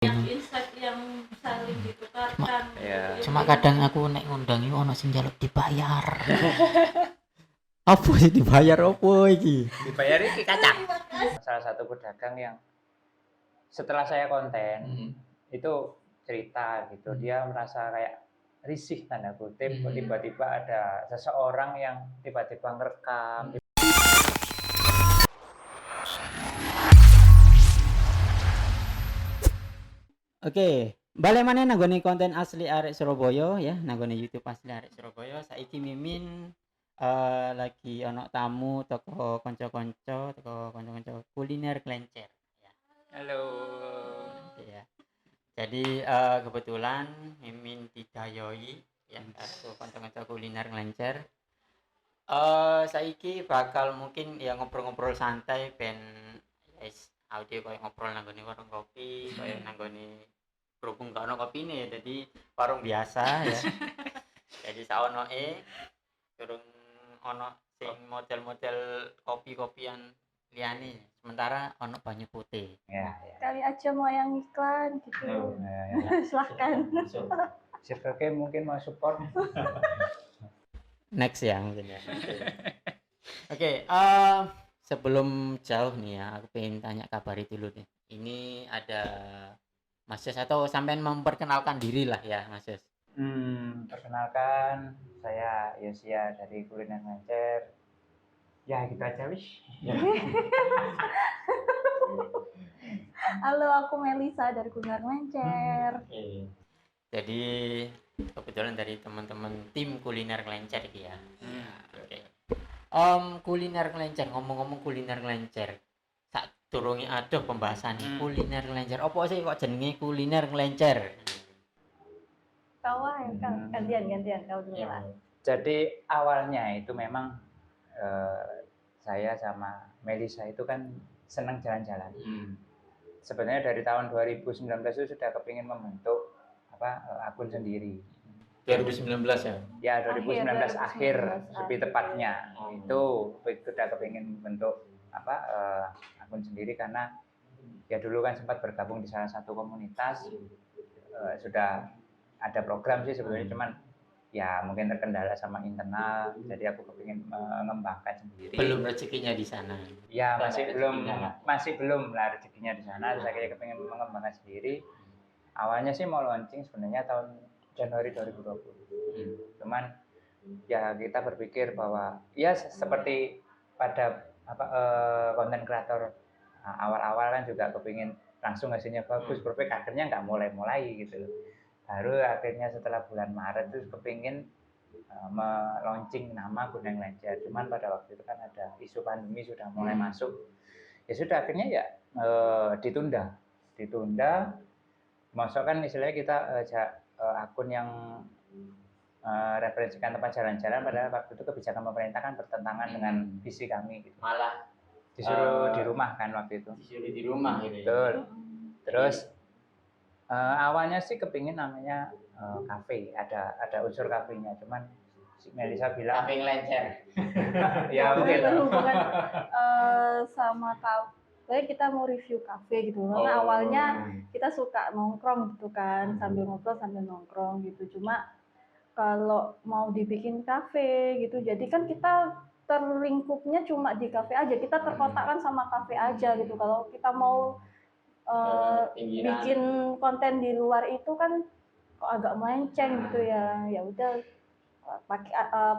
insight yang saling ditukarkan. Cuma kadang aku nek ngundang iku ono sing njaluk dibayar. Apa sih dibayar opo iki? Dibayar iki kacang. Salah satu pedagang yang setelah saya konten itu cerita gitu, dia merasa kayak risih tanda kutip, tiba-tiba ada seseorang yang tiba-tiba ngerekam. Oke, balik maneh nanggone konten asli arek Surabaya ya, nanggone YouTube asli arek Surabaya. Saiki Mimin lagi ono tamu teko kanca-kanca, kuliner Klencer ya. Halo. Ya. Jadi kebetulan Mimin didayoi ya karo kanca-kanca kuliner Klencer. Saiki bakal mungkin ya ngobrol-ngobrol santai ben guys audio koyo ngobrol nanggone warung kopi, koyo nanggone berhubung gak ono kopine jadi warung biasa ya. Jadi saonoe durung ono sing model-model kopi-kopian liyane. Sementara ono banyu putih. Ya. Kali aja mau yang iklan gitu. Silahkan. Circle K mungkin mau support. Next ya mungkin ya. Oke, sebelum jauh nih ya, aku pengen tanya kabari dulu nih. Ini ada Mas Yos atau sampean memperkenalkan diri lah ya, Mas Yos. Perkenalkan, saya Yosia dari Kuliner Klencer. Ya, gitu aja wis. Halo, aku Melisa dari Kuliner Klencer. Jadi kebetulan dari teman-teman tim Kuliner Klencer iki ya. Oke. Kuliner Klencer, ngomong-ngomong kuliner Klencer. Sak durunge adoh pembahasan kuliner Klencer. Apa sih kok jenenge kuliner Klencer? Kau gantian kau dulu lah. Jadi awalnya itu memang saya sama Melisa itu kan senang jalan-jalan. Sebenarnya dari tahun 2019 itu sudah kepingin membentuk akun sendiri. 2019 ya? Ya, 2019 akhir lebih tepatnya. Itu sudah kepingin bentuk akun sendiri karena ya dulu kan sempat bergabung di salah satu komunitas. Sudah ada program sih sebetulnya, cuman ya mungkin terkendala sama internal, jadi aku kepingin mengembangkan sendiri. Belum rezekinya di sana. Ya masih belum lah rezekinya di sana. Terus akhirnya kepingin mengembangkan sendiri. Awalnya sih mau launching sebenarnya tahun Januari 2020. Cuman ya kita berpikir bahwa ya seperti pada konten kreator awal-awal kan juga kepingin langsung hasilnya bagus, berpikir akhirnya nggak mulai gitu. Baru akhirnya setelah bulan Maret itu kepingin launching nama Kuliner Klencer. Cuman pada waktu itu kan ada isu pandemi sudah mulai masuk. Ya sudah akhirnya ya ditunda. Masuk kan istilahnya kita akun yang referensikan tempat jalan-jalan, padahal waktu itu kebijakan pemerintah kan bertentangan dengan visi kami gitu. Malah disuruh di rumah kan waktu itu. Disuruh di rumah gitu. Betul. Terus awalnya sih kepingin namanya kafe, ada unsur kafenya, cuman si Melisa bilang kafe Klencer. Ya mungkin berhubungan sama kafe, kita mau review kafe gitu. Karena awalnya kita suka nongkrong gitu kan, sambil ngobrol sambil nongkrong gitu. Cuma kalau mau dibikin kafe gitu, jadi kan kita terlingkupnya cuma di kafe aja, kita terkotakkan sama kafe aja gitu. Kalau kita mau bikin konten di luar itu kan kok agak melenceng gitu ya. Ya udah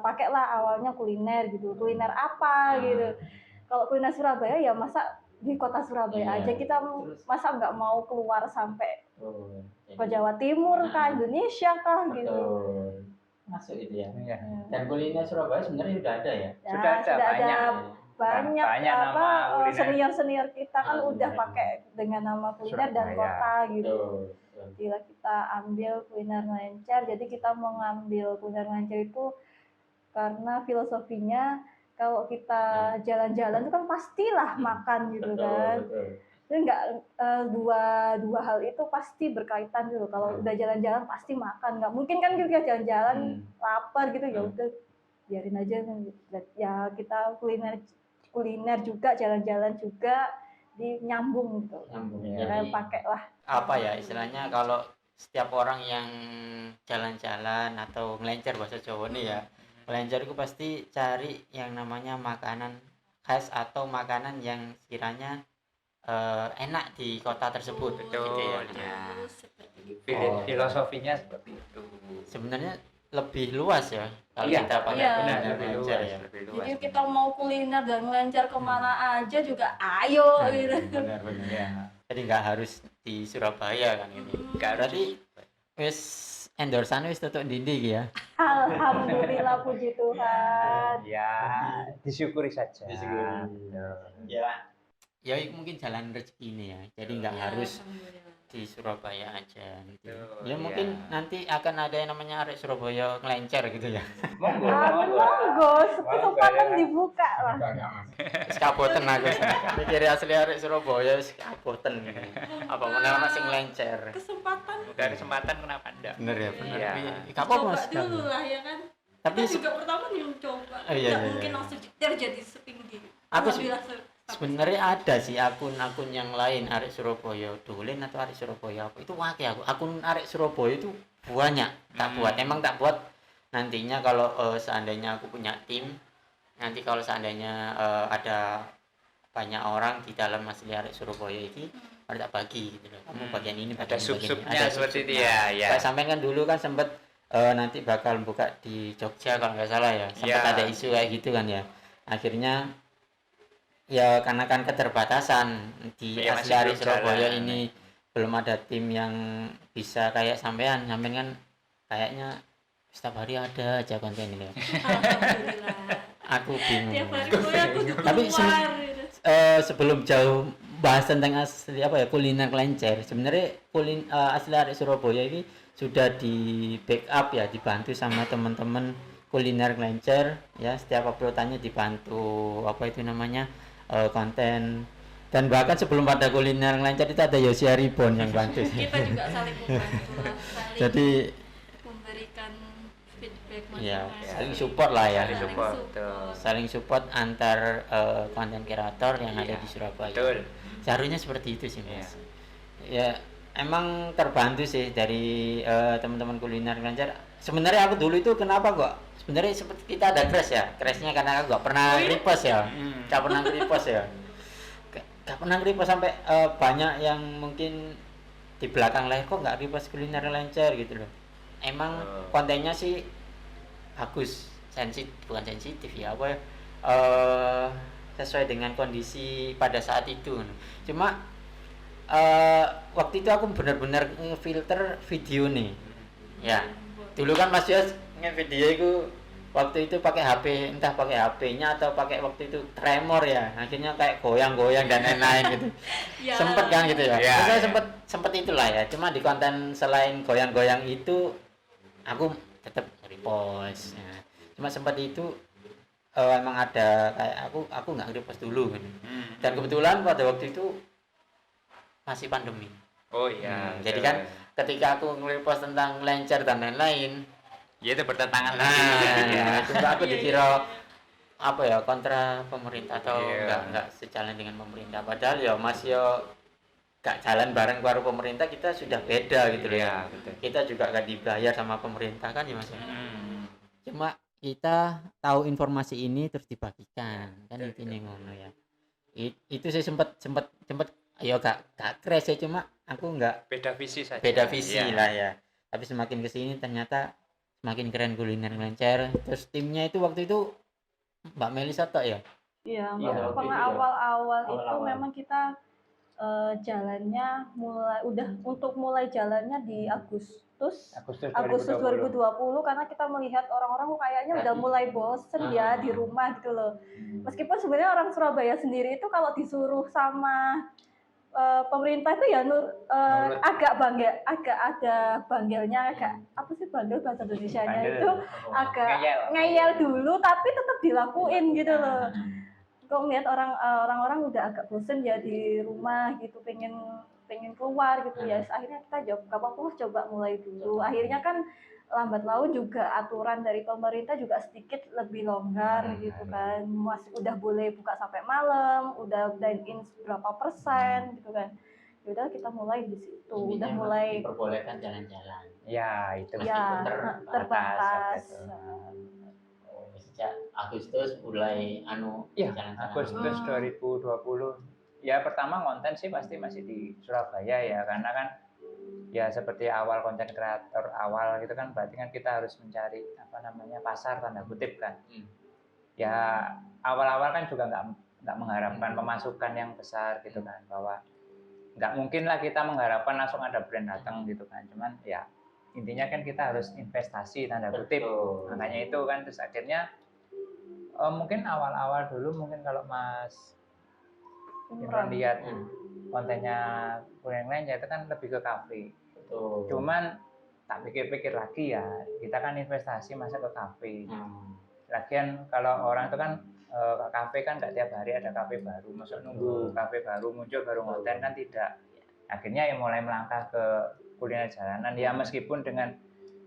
pakailah awalnya kuliner gitu. Kuliner apa gitu. Kalau kuliner Surabaya ya masa di kota Surabaya aja, kita masa nggak mau keluar sampai ke Jawa Timur kah, Indonesia kah gitu. Masuk itu ya. Dan kuliner Surabaya sebenarnya sudah ada ya? Sudah ada banyak senior kita kan udah pakai dengan nama kuliner dan kota gitu. Bila kita ambil Kuliner Klencer, jadi kita mau ngambil Kuliner Klencer itu karena filosofinya kalau kita jalan-jalan itu kan pastilah makan gitu kan. Jadi nggak dua hal itu pasti berkaitan gitu. Kalau udah jalan-jalan pasti makan, nggak mungkin kan kita jalan-jalan lapar gitu, ya udah biarin aja. Ya kita kuliner juga, jalan-jalan juga, nyambung gitu. Nyambung. Kayak Jadi pakai lah. apa ya istilahnya, kalau setiap orang yang jalan-jalan atau ngelencer bahasa Jawa nih ya, ngelencer itu pasti cari yang namanya makanan khas atau makanan yang sekiranya enak di kota tersebut. Betul, Gitu ya. ya. Seperti itu. Filosofinya seperti itu. Sebenarnya lebih luas ya kalau Iya, kita pakai iya. Benar, kuliner lebih ngelencer luas, ya. lebih luas. Jadi kita mau kuliner dan ngelencer kemana aja juga ayo gitu. Benar-benar Ya. jadi nggak harus di Surabaya kan ini. Berarti wis endorsean wis tutuk ndi ya. Alhamdulillah, puji Tuhan. Ya, disyukuri saja. Disyukuri. Ya. Ya itu mungkin jalan rezeki ini ya. Jadi nggak harus di Surabaya aja gitu. Betul, Ya mungkin iya. nanti akan ada yang namanya arek Surabaya ngelencer gitu ya. Monggo, Monggo, kesempatan dibuka lah. Wis kaboten aku. Mikir asli arek Surabaya wis kaboten. Apa meneh ana sing ngelencer. Kesempatan Bukan kesempatan kenapa enggak? Bener ya, bener. Iya. Tapi gak apa-apa coba Mas. dulu lah ya kan. Tapi Kita juga pertama nih coba. Oh, iya, Nggak iya, mungkin iya. langsung jeter jadi setinggi. Aku sih- Alhamdulillah, sebenarnya ada sih akun-akun yang lain arek Surabaya Dolen atau arek Surabaya apa itu wakil aku akun arek Surabaya itu banyak tak buat, emang tak buat nantinya kalau seandainya aku punya tim, nanti kalau seandainya ada banyak orang di dalam asli arek Surabaya ini harus tak bagi gitu loh, kamu bagian ini Ada bagian ini, sub-subnya bagian ini. seperti itu sub-subnya. ya, ya. Kayak sampean kan dulu kan sempet nanti bakal buka di Jogja kalau nggak salah ya, sempat Ya. ada isu kayak gitu kan ya, akhirnya ya karena kan keterbatasan di Ya, asli masih arek belum Surabaya jalan. ini belum ada tim yang bisa kayak sampean kan kayaknya setiap hari ada aja konten ini. alhamdulillah. Aku bingung. Tiap hari gue aku Tapi keluar gitu. sebelum jauh bahas tentang asli apa ya kuliner kelencer, sebenarnya asli arek Surabaya ini sudah di backup ya, dibantu sama teman-teman kuliner kelencer ya, setiap uploadannya dibantu apa itu namanya konten, dan bahkan sebelum pada kuliner kelencer itu ada Yosi Haribon yang bantu. Kita juga saling membantu lah, saling Jadi memberikan feedback ya masing-masing. saling support lah ya, Saling support, betul. saling support antar konten kreator yang ada Iya, di Surabaya. betul. Seharusnya seperti itu sih Mas. Ya emang terbantu sih dari teman-teman kuliner kelencer. Sebenarnya aku dulu itu kenapa kok sebenarnya seperti kita ada crash ya, crashnya karena aku gak pernah repost ya, gak pernah repost ya, gak pernah repost sampai banyak yang mungkin di belakang layar kok nggak repost kuliner kelencer gitu loh. Emang kontennya sih bagus, bukan sensitif ya, apa ya, sesuai dengan kondisi pada saat itu. Cuma waktu itu aku benar-benar ngefilter video nih ya, dulu kan Mas Yos ngevideo itu waktu itu pakai HP, entah pakai HP-nya atau pakai waktu itu tremor ya, akhirnya kayak goyang-goyang dan lain-lain gitu. Ya. Sempet kan gitu ya, Ya, saya ya. sempet itulah ya, cuma di konten selain goyang-goyang itu aku tetap repost ya. Cuma sempat itu emang ada kayak aku nggak repost dulu gitu. Dan kebetulan pada waktu itu masih pandemi. Oh iya. Jadi kan ketika aku nge-repost tentang lencer dan lain-lain, ya itu bertentangan nah lagi. ya, itu aku Iya, dikira apa ya, kontra pemerintah atau Iya. enggak sejalan dengan pemerintah, padahal ya Mas yo gak jalan bareng baru pemerintah, kita sudah beda gitu loh ya. Iya, betul. Kita juga gak dibayar sama pemerintah kan ya Mas ya. Hmm. Cuma kita tahu informasi ini terus dibagikan kan, itu nih ngono ya. Itu saya sempat ya gak crash ya, cuma aku nggak Beda visi saja. beda visi Iya. lah ya. Tapi semakin kesini ternyata semakin keren kuliner kelencer. Terus timnya itu waktu itu Mbak Melisa tok ya. Iya, Iya, karena waktu itu ya. awal-awal itu Awal-awal. memang kita jalannya untuk mulai jalannya di Agustus Agustus 2020 karena kita melihat orang-orang kok kayaknya udah mulai bosen ya di rumah gitu loh. Meskipun sebenarnya orang Surabaya sendiri itu kalau disuruh sama pemerintah itu ya agak ada banggelnya, agak apa sih banggel bahasa Indonesianya Bandel. itu agak ngeyel dulu tapi tetap dilakuin gitu loh. Kok ngeliat orang-orang udah agak bosen ya di rumah gitu, pengen keluar gitu ya. Akhirnya kita coba mulai dulu. Akhirnya kan lambat laun juga aturan dari pemerintah juga sedikit lebih longgar gitu kan, masih udah boleh buka sampai malam, udah dine in berapa persen gitu kan. Udah kita mulai di situ, udah mulai diperbolehkan jalan-jalan. Ya itu ya terbatas. Sejak Agustus mulai Iya, jalan-jalan. Agustus 2020. Ya pertama konten sih pasti masih di Surabaya ya, karena kan ya seperti awal konten kreator awal gitu kan, berarti kan kita harus mencari pasar tanda kutip kan. Ya awal-awal kan juga nggak mengharapkan pemasukan yang besar gitu kan, bahwa nggak mungkin lah kita mengharapkan langsung ada brand datang gitu kan, cuman ya intinya kan kita harus investasi tanda kutip. Makanya itu kan, terus akhirnya mungkin awal-awal dulu mungkin kalau Mas Imran lihat kontennya Kurang Lenca itu kan lebih ke kafe. Cuman tak pikir-pikir lagi ya, kita kan investasi masa ke kafe. Lagian kalau orang itu kan ke kafe kan nggak tiap hari ada kafe baru, masuk nunggu kafe baru muncul baru konten kan tidak. Akhirnya ya mulai melangkah ke kuliner jalanan ya, meskipun dengan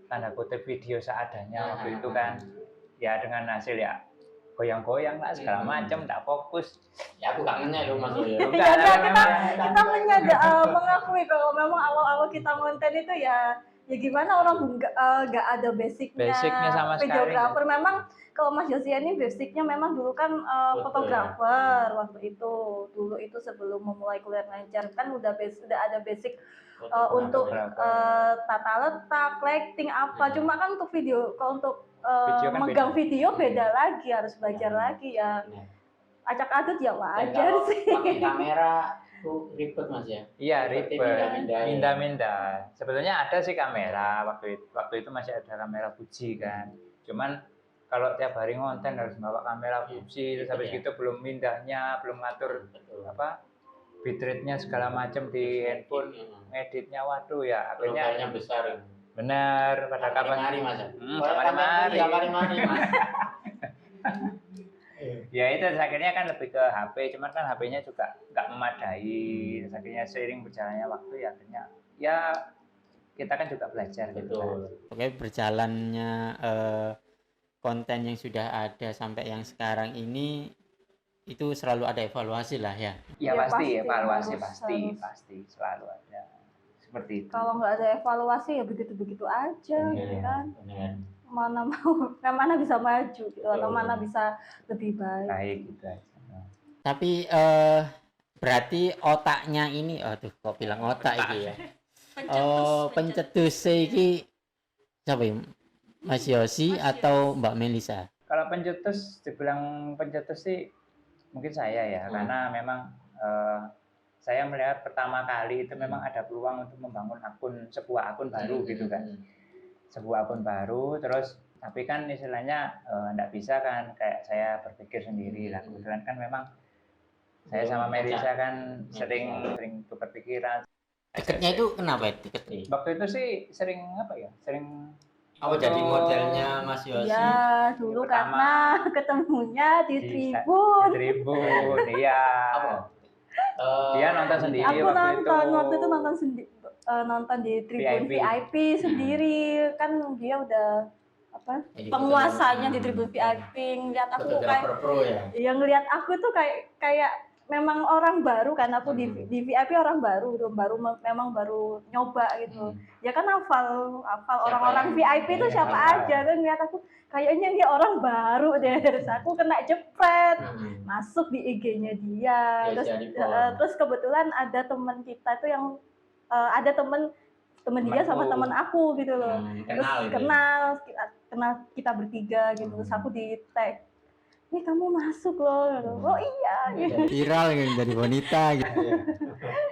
tanda kutip video seadanya waktu itu kan, ya dengan hasil ya goyang-goyang lah segala macam, nggak fokus. Ya aku kangennya loh Mas Yoyo. Kita mengakui kalau memang awal-awal kita konten itu ya gimana orang nggak ada basicnya sama sekali. Videografer memang kalau Mas Yosia ini basicnya memang dulu kan fotografer waktu itu. Dulu itu sebelum memulai kuliah lancar kan udah ada basic untuk tata letak, lighting apa. Cuma kan untuk video, kalau untuk kan megang video beda lagi, harus belajar lagi ya. Acak-acak ya wajar sih. Pakai kamera tuh ribet Mas ya? Iya ribet, minda-minda. Sebetulnya ada sih kamera, waktu itu masih ada kamera Fuji kan. Cuman kalau tiap hari ngonten harus bawa kamera Fuji, terus habis gitu belum mindahnya, belum ngatur bitrate-nya segala macam di handphone, ngeditnya waduh ya akhirnya besar. Benar, pada kapan hari Mas. Mari. Mas. Ya itu akhirnya kan lebih ke HP, cuman kan HP-nya juga nggak memadai. Akhirnya seiring berjalannya waktu ya akhirnya ya kita kan juga belajar gitu kan. Oke, berjalannya konten yang sudah ada sampai yang sekarang ini itu selalu ada evaluasi lah ya. Ya pasti evaluasi pasti selalu ada. Seperti itu. Kalau nggak ada evaluasi ya begitu-begitu aja gitu kan. Mana bisa maju gitu, atau mana bisa lebih baik gitu aja. Tapi berarti otaknya ini kok bilang otak iki ya. Pencetus iki siapa ya? Mas Yosi atau Mbak Melisa? Kalau dibilang pencetus sih mungkin saya ya, karena memang saya melihat pertama kali itu memang ada peluang untuk membangun sebuah akun baru gitu kan. Sebuah akun baru, terus tapi kan istilahnya enggak bisa kan kayak saya berpikir sendiri lah. Kebetulan kan memang saya sama Melisa kan sering tukar pikiran. Deketnya itu kenapa deket? Waktu itu sih sering jadi modelnya Mas Yosi? Ya dulu karena ketemunya di Tribun. Iya. Dia nonton sendiri. Aku waktu itu nonton sendiri, nonton di Tribun VIP sendiri, kan dia udah penguasanya di Tribun VIP. Ngeliat aku ngeliat aku tuh kayak memang orang baru kan, aku di VIP orang baru memang baru nyoba gitu. Ya kan hafal orang-orang VIP itu siapa aja kan, ngeliat aku kayaknya dia orang baru deh. Terus aku kena jepret, masuk di IG-nya dia. Terus kebetulan ada teman kita tuh yang ada temen dia sama temen aku gitu loh. Terus kenal kita bertiga gitu. Terus aku di tag, "Nih kamu masuk loh." Oh iya gitu. Viral kan dari wanita gitu ya.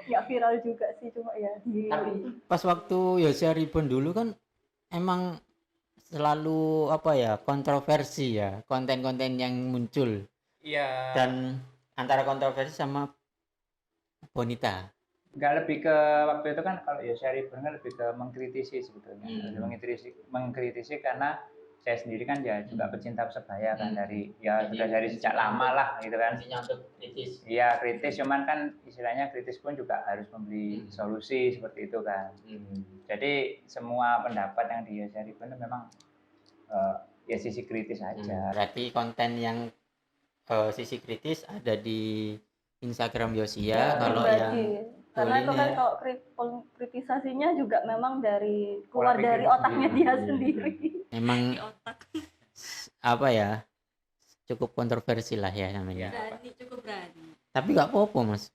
Ya viral juga sih, cuma ya tapi pas waktu Yosia Ribbon dulu kan emang selalu kontroversi ya, konten-konten yang muncul. Iya. Dan antara kontroversi sama Bonita. Enggak, lebih ke waktu itu kan kalau Yosia Ribbon kan lebih ke mengkritisi sebetulnya. Mengkritisi karena saya sendiri kan ya juga pecinta Persebaya kan dari Jadi, sudah dari sejak lama lah gitu kan. intinya untuk kritis. Iya kritis, cuman kan istilahnya kritis pun juga harus memberi solusi seperti itu kan. Jadi semua pendapat yang dia share itu memang ya sisi kritis aja. Berarti konten yang sisi kritis ada di Instagram Yosia. Ya, kalau Pribadi. yang Karena itu kan kuliner, kalau kritisasinya juga memang dari keluar Pola dari pikir otaknya sendiri. dia sendiri. memang apa ya, cukup kontroversi lah ya namanya. Berani, cukup berani. Tapi nggak apa-apa mas.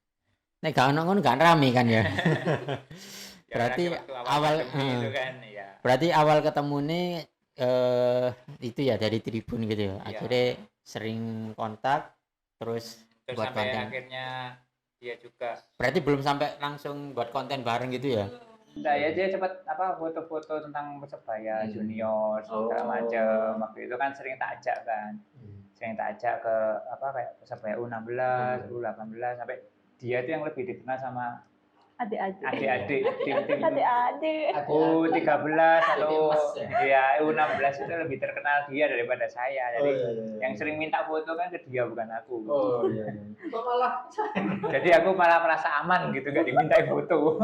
Nek gak ono ngono gak rame kan ya. Ya, Berarti waktu awal pandemi itu kan ya. berarti awal ketemu nih itu ya dari Tribun gitu ya. Iya. Akhirnya sering kontak terus Terus buat sampai konten. akhirnya dia juga Berarti belum sampai langsung buat konten bareng gitu ya. nah ya dia cepat foto-foto tentang Persebaya junior segala macam. Waktu itu kan sering tak ajak kan. Sering tak ajak ke kayak Persebaya U16, U18 sampai dia itu yang lebih dikenal sama Adik-adik. adik-adik tim-tim Adik-adik. U13 atau ya U16 itu lebih terkenal dia daripada saya. Jadi yang sering minta foto kan ke dia bukan aku. Kok malah Jadi aku malah merasa aman gitu gak dimintai foto.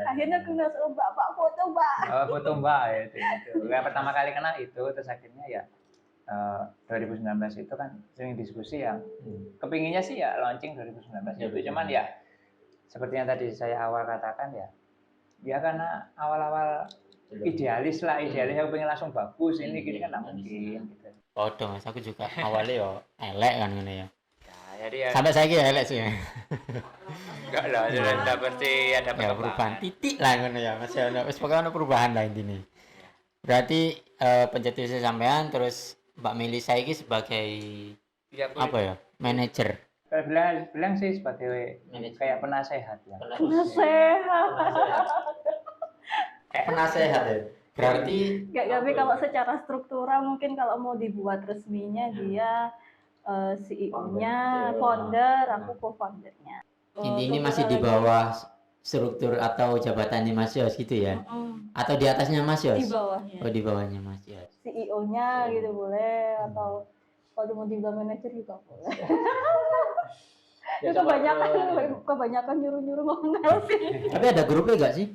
Akhirnya aku nggak suruh Pak foto, Mbak. Foto Mbak ya itu. Yang pertama kali kenal itu terus akhirnya ya 2019 itu kan sering diskusi yang kepinginnya sih ya launching 2019 itu cuman ya seperti yang tadi saya awal katakan ya karena awal-awal idealis aku pengen langsung bagus ini gini kan nggak mungkin gitu. Podo mas, aku juga awalnya yo elek kan ngene ya. Jadi ya Sampai saya elek sih. enggak lah sudah pasti ada Ya perubahan titik lah ngono ya mas ya. Wis pokoknya ada perubahan lah intine. Berarti pencetusnya sampean terus Mbak Melisa ini sebagai ya, apa ya? Manajer. Kalau bilang sih sebagai kayak penasehat ya. Penasehat ya. Berarti Tapi kalau secara struktural mungkin kalau mau dibuat resminya dia CEO-nya, founder, aku co-foundernya. ini masih di bawah struktur atau jabatannya Mas Yos gitu ya? Atau di atasnya Mas Yos? Di bawahnya. Oh di bawahnya Mas Yos. CEO-nya gitu boleh atau kalau mau dibilang manajer juga boleh. Itu kebanyakan nyuruh-nyuruh ngomel sih. Tapi ada grupnya nggak sih?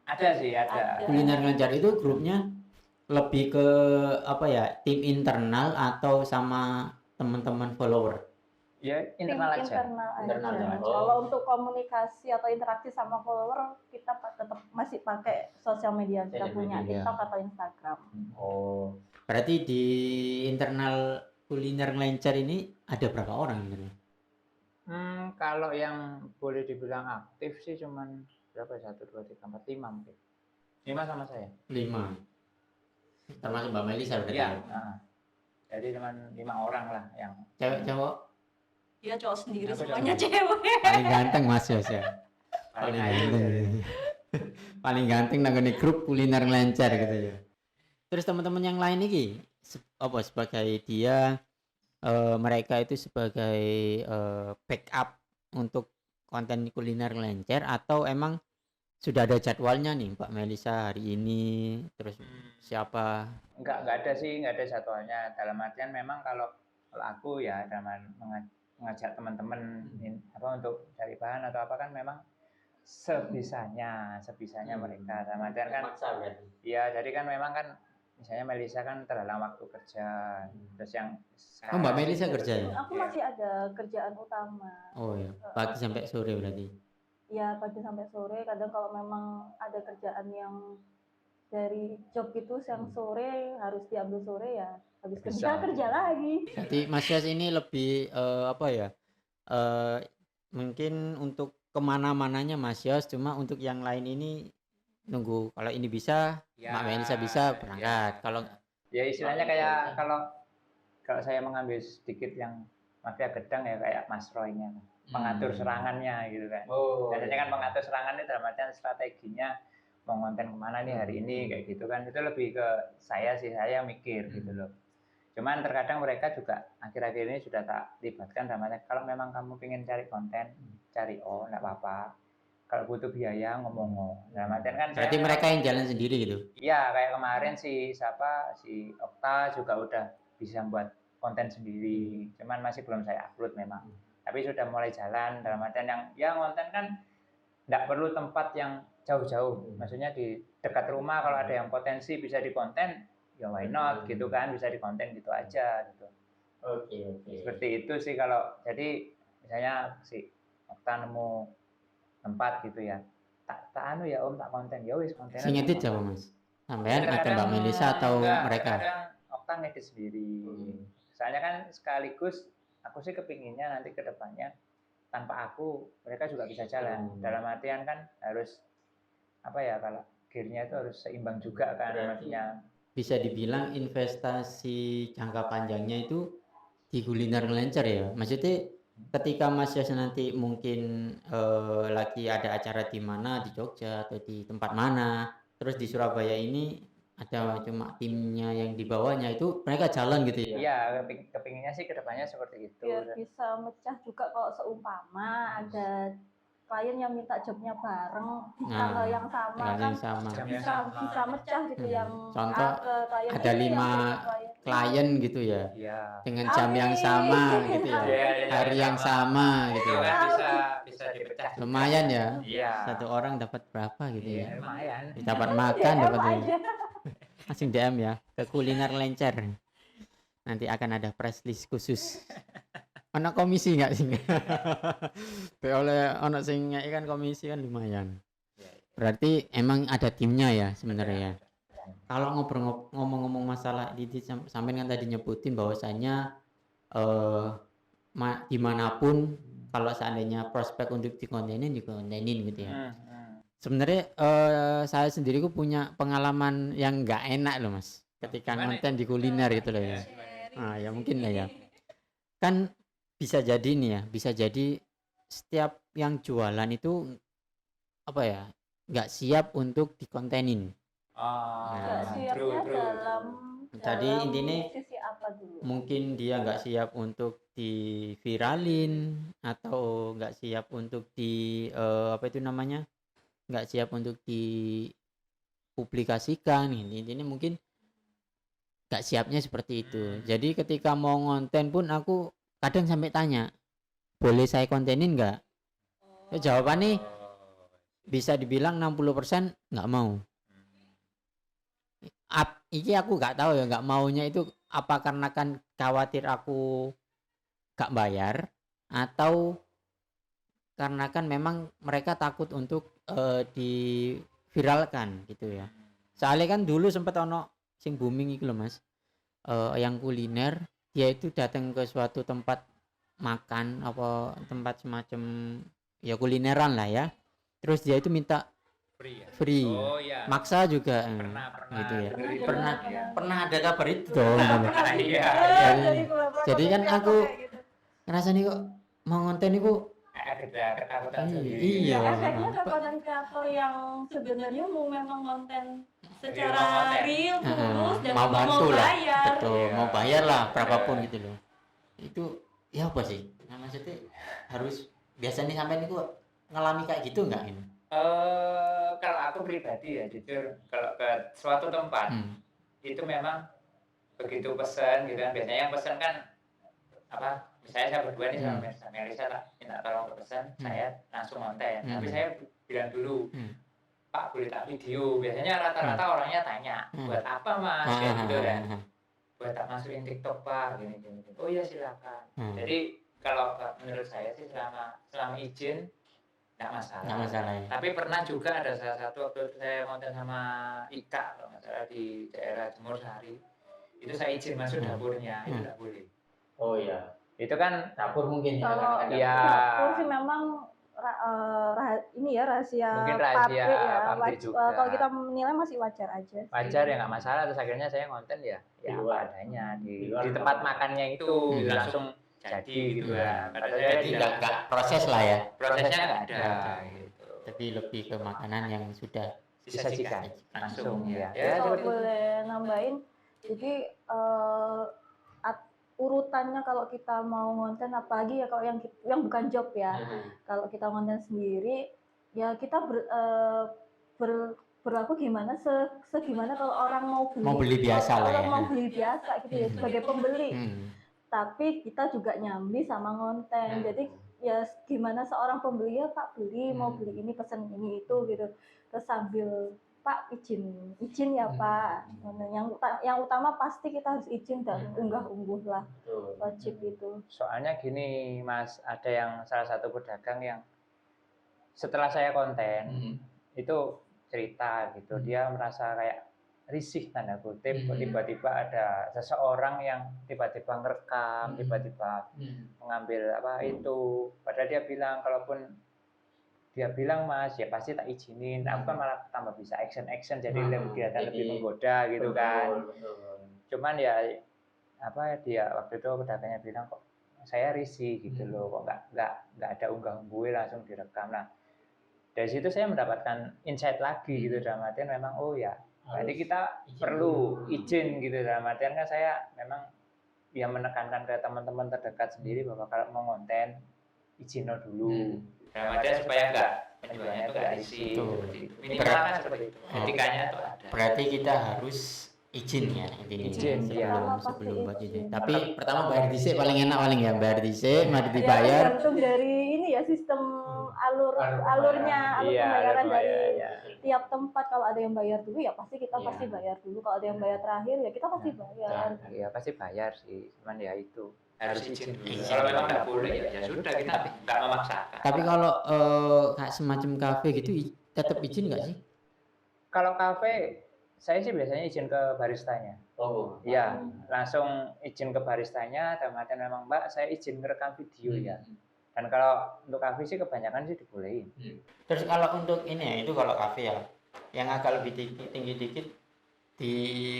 Ada sih ada. Kuliner Lancar itu grupnya lebih ke apa ya? Tim internal atau sama teman-teman follower? Ya internal aja. Internal aja. Kalau untuk komunikasi atau interaksi sama follower kita tetap masih pakai sosial media kita punya TikTok atau Instagram. Oh. Berarti di internal Kuliner Lancar ini ada berapa orang gitu? Kalau yang boleh dibilang aktif sih cuman berapa? 1, 2, 3, 4, 5 mungkin. 5 sama saya. 5. Termasuk Mbak Melisa berarti. Iya. Jadi cuman 5 orang lah yang cewek cowok. Dia cowok sendiri, Aku semuanya cowok. cewek. Paling ganteng Mas Yos ya. paling Paling ganteng nanggone grup Kuliner Lancar gitu ya. Terus teman-teman yang lain ini sebagai dia mereka itu sebagai backup untuk konten Kuliner Lancar atau emang sudah ada jadwalnya nih Mbak Melisa hari ini terus siapa? Enggak ada sih, enggak ada jadwalnya. Dalam artian memang kalau aku ya dalam mengajak teman-teman untuk cari bahan atau apa kan memang sebisanya mereka. Dalam artian kan ya jadi kan memang kan misalnya Melisa kan terhalang waktu kerja. Terus yang Mbak Melisa kerja ya? Aku masih ada kerjaan utama. Oh ya, pagi sampai sore berarti. Ya pagi sampai sore. Kadang kalau memang ada kerjaan yang dari job itu yang sore harus diambil sore ya habis kerja lagi. Jadi Mas Yos ini lebih apa ya? Mungkin untuk kemana-mananya Mas Yos, cuma untuk yang lain ini nunggu kalau ini bisa ya, Mbak Melisa bisa berangkat. Kalau ya istilahnya kayak kalau saya mengambil sedikit yang mafia gedang ya kayak Mas Roy-nya pengatur serangannya gitu kan. Biasanya kan pengatur serangannya dalam artian strateginya mau konten kemana nih hari ini kayak gitu kan. Itu lebih ke saya mikir gitu loh. Cuman terkadang mereka juga akhir-akhir ini sudah tak libatkan dalam artian kalau memang kamu pengen cari konten cari enggak apa-apa. kalau butuh biaya ngomong. Nah, artian kan Berarti saya mereka yang jalan sendiri gitu. iya, kayak kemarin si Okta juga udah bisa buat konten sendiri. Cuman masih belum saya upload memang. Tapi sudah mulai jalan dalam artian yang konten kan nggak perlu tempat yang jauh-jauh. Maksudnya di dekat rumah kalau ada yang potensi bisa dikonten, ya why not gitu kan, bisa dikonten gitu aja gitu. Oke. Seperti itu sih kalau jadi misalnya si Okta nemu tempat gitu ya. Tak anu ya Om, tak konten. Ya wis konten. Sing edit siapa Mas? Sampean atau Kadang-kadang Mbak Melisa atau enggak, mereka? kadang Okta ngedit sendiri. Soalnya kan sekaligus aku sih kepinginnya nanti ke depannya tanpa aku mereka juga bisa jalan. Dalam artian kan harus apa ya, kalau gearnya itu harus seimbang juga kan maksudnya. Bisa dibilang investasi jangka panjangnya itu di kuliner Lencer ya. Maksudnya ketika Mas Yas nanti mungkin lagi ada acara di mana di Jogja atau di tempat mana, terus di Surabaya ini ada cuma timnya yang di bawahnya itu mereka jalan gitu ya. Iya, kepinginnya sih kedepannya seperti itu. Biar bisa mecah juga kalau seumpama ada klien yang minta jobnya bareng di tanggal yang sama tanggal kan yang sama. bisa mecah gitu yang Contoh, A ke klien ada ini, 5 yang B ke klien klien gitu ya. Iya. Dengan jam yang sama gitu ya. Hari yang sama gitu Itu ya. kan bisa dipecah. Lumayan ya. Iya. Satu orang dapat berapa gitu ya. Lumayan. Dapat makan, dapat aja. langsung DM ya ke kuliner Lencer. Nanti akan ada press list khusus. Ono komisi nggak sih? Be oleh ono sing kan komisi kan lumayan. Berarti emang ada timnya ya sebenarnya. Kalau ngomong-ngomong masalah di sampean kan tadi nyebutin bahwasanya dimanapun kalau seandainya prospek untuk dikontenin gitu ya. Sebenarnya saya sendiri punya pengalaman yang nggak enak loh Mas ketika konten di kuliner gitu loh ya. Nah ya mungkin lah ya. Kan bisa jadi nih ya, bisa jadi setiap yang jualan itu apa ya, nggak siap untuk dikontenin. Nggak siapnya dalam Jadi intinya sisi apa dulu? mungkin dia nggak siap untuk diviralin atau nggak siap untuk di apa itu namanya, nggak siap untuk dipublikasikan. Intinya mungkin nggak siapnya seperti itu. Jadi ketika mau ngonten pun aku kadang sampai tanya, boleh saya kontenin nggak? Jawabannya bisa dibilang 60% nggak mau. Iki aku nggak tahu ya, nggak maunya itu apa karena kan khawatir aku nggak bayar atau karena kan memang mereka takut untuk diviralkan gitu ya. Soalnya kan dulu sempat ono sing booming itu loh Mas, yang kuliner, dia itu datang ke suatu tempat makan apa tempat semacam ya kulineran lah ya, terus dia itu minta free. Oh iya. Maksa juga Pernah gitu ya. dengerin. Pernah ada kabar itu dong. Iya. Jadi kan aku ngerasa nih kok mau ngonten itu Ketakutan sendiri. iya. Efeknya ke konten kreator yang sebenarnya memang konten secara konten. real tulus dan mau bantu lah, bayar. betul, Iya. mau bayar lah berapapun gitu loh. Itu ya apa sih? Nah, maksudnya harus biasanya sampai itu ngalami kayak gitu nggak ini? Kalau aku pribadi ya jujur, kalau ke suatu tempat itu memang begitu pesan gitu kan, biasanya yang pesan kan apa, misalnya saya berdua nih sama Melisa tak minta tolong pesan, saya langsung konten, tapi saya bilang dulu, Pak boleh tak video, biasanya rata-rata orangnya tanya, buat apa Mas, kayak gitu kan, buat tak masukin TikTok Pak, gini. Oh iya silakan. Jadi kalau menurut saya sih selama izin nggak masalah ya. Tapi pernah juga ada salah satu waktu itu saya konten sama Ika kalau nggak salah di daerah Jemur Sari, itu saya izin masuk dapurnya, itu nggak boleh. Oh iya, itu kan dapur mungkin ya. Kalau Iya. dapur sih memang ini ya rahasia Mungkin rahasia pabrik ya. pabrik juga. Kalau kita menilai masih wajar aja. Wajar ya, nggak masalah. Terus akhirnya saya konten ya apa adanya di tempat makannya itu langsung jadi gitu kan. Jadi nggak proses lah ya. Prosesnya nggak ada. Gitu. Tapi lebih ke makanan yang sudah disajikan langsung ya. Kalau boleh nambahin, jadi urutannya kalau kita mau konten, apalagi ya kalau yang bukan job ya, kalau kita konten sendiri ya kita berlaku gimana segimana kalau orang Mau beli biasa lah ya. mau beli biasa gitu ya sebagai pembeli. Tapi kita juga nyambi sama konten. Jadi ya gimana seorang pembeli ya Pak beli mau beli ini pesen ini itu gitu. Terus sambil Pak izin ya Pak. Yang utama pasti kita harus izin dan unggah-ungguh lah. Wajib itu. Soalnya gini Mas, ada yang salah satu pedagang yang setelah saya konten itu cerita gitu, dia merasa kayak risih tanda kutip, tiba-tiba ada seseorang yang tiba-tiba ngerekam, tiba-tiba mengambil apa itu, padahal dia bilang kalaupun dia bilang Mas ya pasti tak izinin, aku kan malah tambah bisa action jadi kelihatan lebih menggoda gitu kan. Cuman ya apa dia waktu itu pedagangnya bilang kok saya risih gitu loh, kok nggak ada unggah-ungguh langsung direkam. Nah dari situ saya mendapatkan insight lagi gitu, dalam artian memang oh ya berarti kita perlu izin gitu, dalam artian kan saya memang ya menekankan ke teman-teman terdekat sendiri bahwa kalau mau konten izin dulu, dalam artian supaya enggak penjualannya itu enggak risih. Minimal kan seperti itu. Etikanya itu ada. Berarti kita harus izin ya intinya. Izin, sebelum buat izin. Tapi pertama bayar dhisik paling enak paling ya, bayar dhisik, mari dibayar. Tergantung dari ini ya sistem alurnya pembayaran dari tiap tempat. Kalau ada yang bayar dulu ya pasti kita pasti bayar dulu. Kalau ada yang bayar terakhir ya kita pasti bayar. Iya pasti bayar sih, cuman ya itu harus izin dulu. Kalau memang nggak boleh ya sudah kita nggak memaksakan. Tapi kalau kayak semacam kafe gitu tetap izin nggak sih? Kalau kafe saya sih biasanya izin ke baristanya. Oh iya, langsung izin ke baristanya, dalam artian memang Mbak saya izin merekam video ya. Dan kalau untuk kafe sih kebanyakan sih dibolehin. Terus kalau untuk ini ya, itu kalau kafe ya, yang agak lebih tinggi dikit di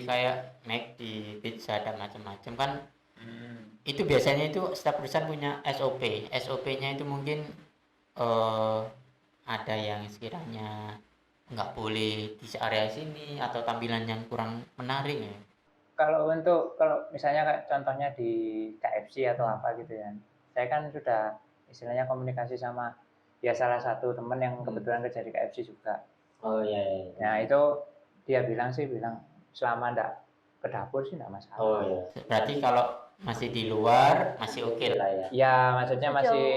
kayak McD, di pizza dan macam-macam kan, itu biasanya itu setiap perusahaan punya SOP. SOP-nya itu mungkin ada yang sekiranya nggak boleh di area sini atau tampilan yang kurang menarik ya. Kalau misalnya kayak contohnya di KFC atau apa gitu ya, saya kan sudah istilahnya komunikasi sama ya salah satu teman yang kebetulan kerja di KFC juga. Oh iya. Nah itu dia bilang selama enggak ke dapur sih enggak masalah. Oh iya. Berarti kalau masih di luar masih oke lah ya. Ya maksudnya masih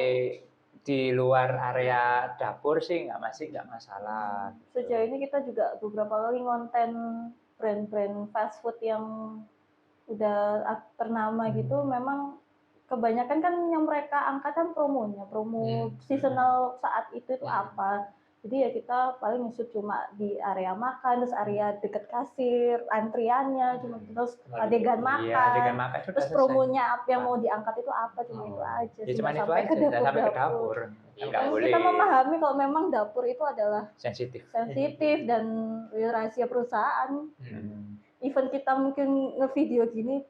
di luar area dapur sih nggak masalah. Sejauh ini kita juga beberapa kali ngonten brand-brand fast food yang udah ternama gitu, memang kebanyakan kan yang mereka angkat kan promo seasonal saat itu apa. Jadi ya kita paling ngusut cuma di area makan, terus area deket kasir, antriannya, cuma terus adegan makan. Iya, adegan makan terus promonya apa yang mau diangkat itu apa, cuma itu aja. Ya cuma itu aja, sampai ke dapur. Enggak boleh. Kita memahami kalau memang dapur itu adalah sensitif dan rahasia perusahaan. Even kita mungkin ngevideo gini,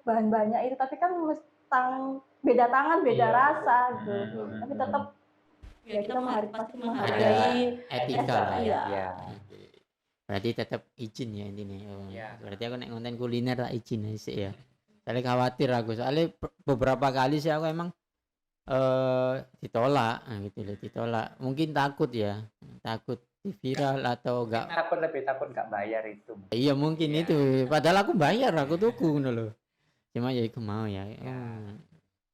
bahan-bahannya itu, tapi kan beda tangan, beda rasa gitu. Tapi tetap ya kita pasti menghargai etika lah ya. Berarti tetap izin ya intinya. Berarti aku nek ngonten kuliner tak izin sih ya. Soalnya khawatir aku, soalnya beberapa kali sih aku emang ditolak gitu loh, ditolak. Mungkin takut di viral atau enggak. Lebih takut enggak bayar itu. Iya mungkin itu. Padahal aku bayar, aku tuku ngono loh. Cuma ya aku mau ya.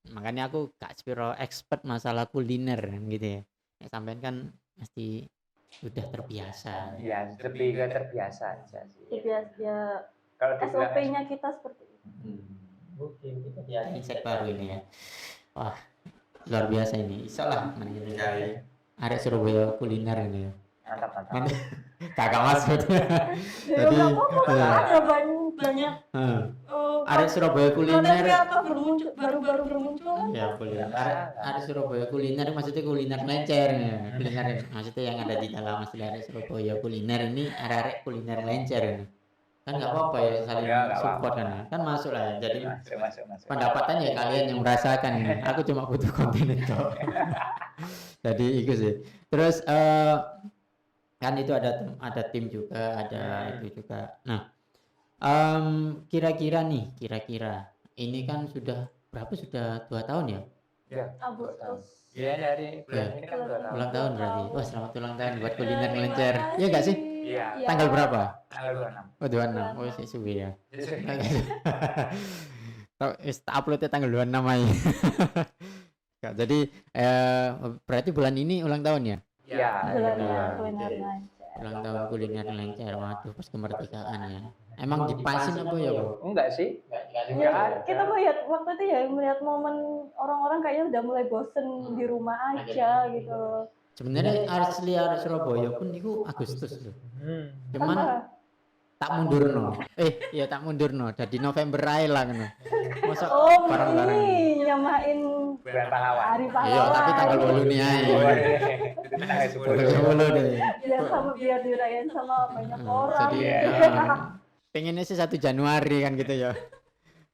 Makanya aku gak spiro expert masalah kuliner gitu ya. Sampean kan mesti udah terbiasa. Ya, lebih ke terbiasa aja sih. Terbiasa. Kalau SOP-nya kita seperti itu. Mungkin kita biasa insight baru ini ya. Wah, luar biasa ini. Iyalah meninggal arek Surabaya kuliner ini ya. Mantap. Kakak Masud. Jadi ada banyak arek Surabaya kuliner baru bermuncul. Ya boleh. Arek Surabaya kuliner maksudnya kuliner lencer ya. Kuliner maksudnya yang ada di dalam asli arek Surabaya kuliner ini arek kuliner lencer ini. Kan nggak apa-apa ya saling support kan masuk lah ya. Jadi masuk. pendapatannya kalian yang merasakan ini. Aku cuma butuh konten itu. Jadi itu sih. Terus kan itu ada tim juga, ada itu juga. Nah, kira-kira ini kan sudah 2 tahun ya? Ya, Iya dari bulan ini kan Ulang tahun berarti. Wah, selamat ulang tahun buat kuliner ngelencer. Iya enggak sih? Iya. Tanggal berapa? Tanggal 26. Oh, 26. Oh, sih suwi ya. Tak uploadnya tanggal 26 aja. Kak, jadi berarti bulan ini ulang tahun ya? Iya. Bulannya kuliner lancar. Ulang tahun kuliner ngelencer. Waduh, pas kemerdekaan ya. Emang dipasin apa ya, Bu? Enggak sih. Ya, kita melihat waktu itu ya melihat momen orang-orang kayaknya udah mulai bosen di rumah aja gitu. Sebenarnya asli arek Surabaya pun itu Agustus loh. Cuman Apa? tak mundurno. Iya tak mundurno. Jadi November ae lah ngono. Masa Oh, bareng-bareng. ini nyamain Bulan pahlawan. hari Iya, pahlawan. tapi tanggal 8 nih ae. Itu tanggal 10. Tanggal 10 deh. biar dirayain sama banyak orang. Jadi pengennya sih 1 Januari kan gitu ya.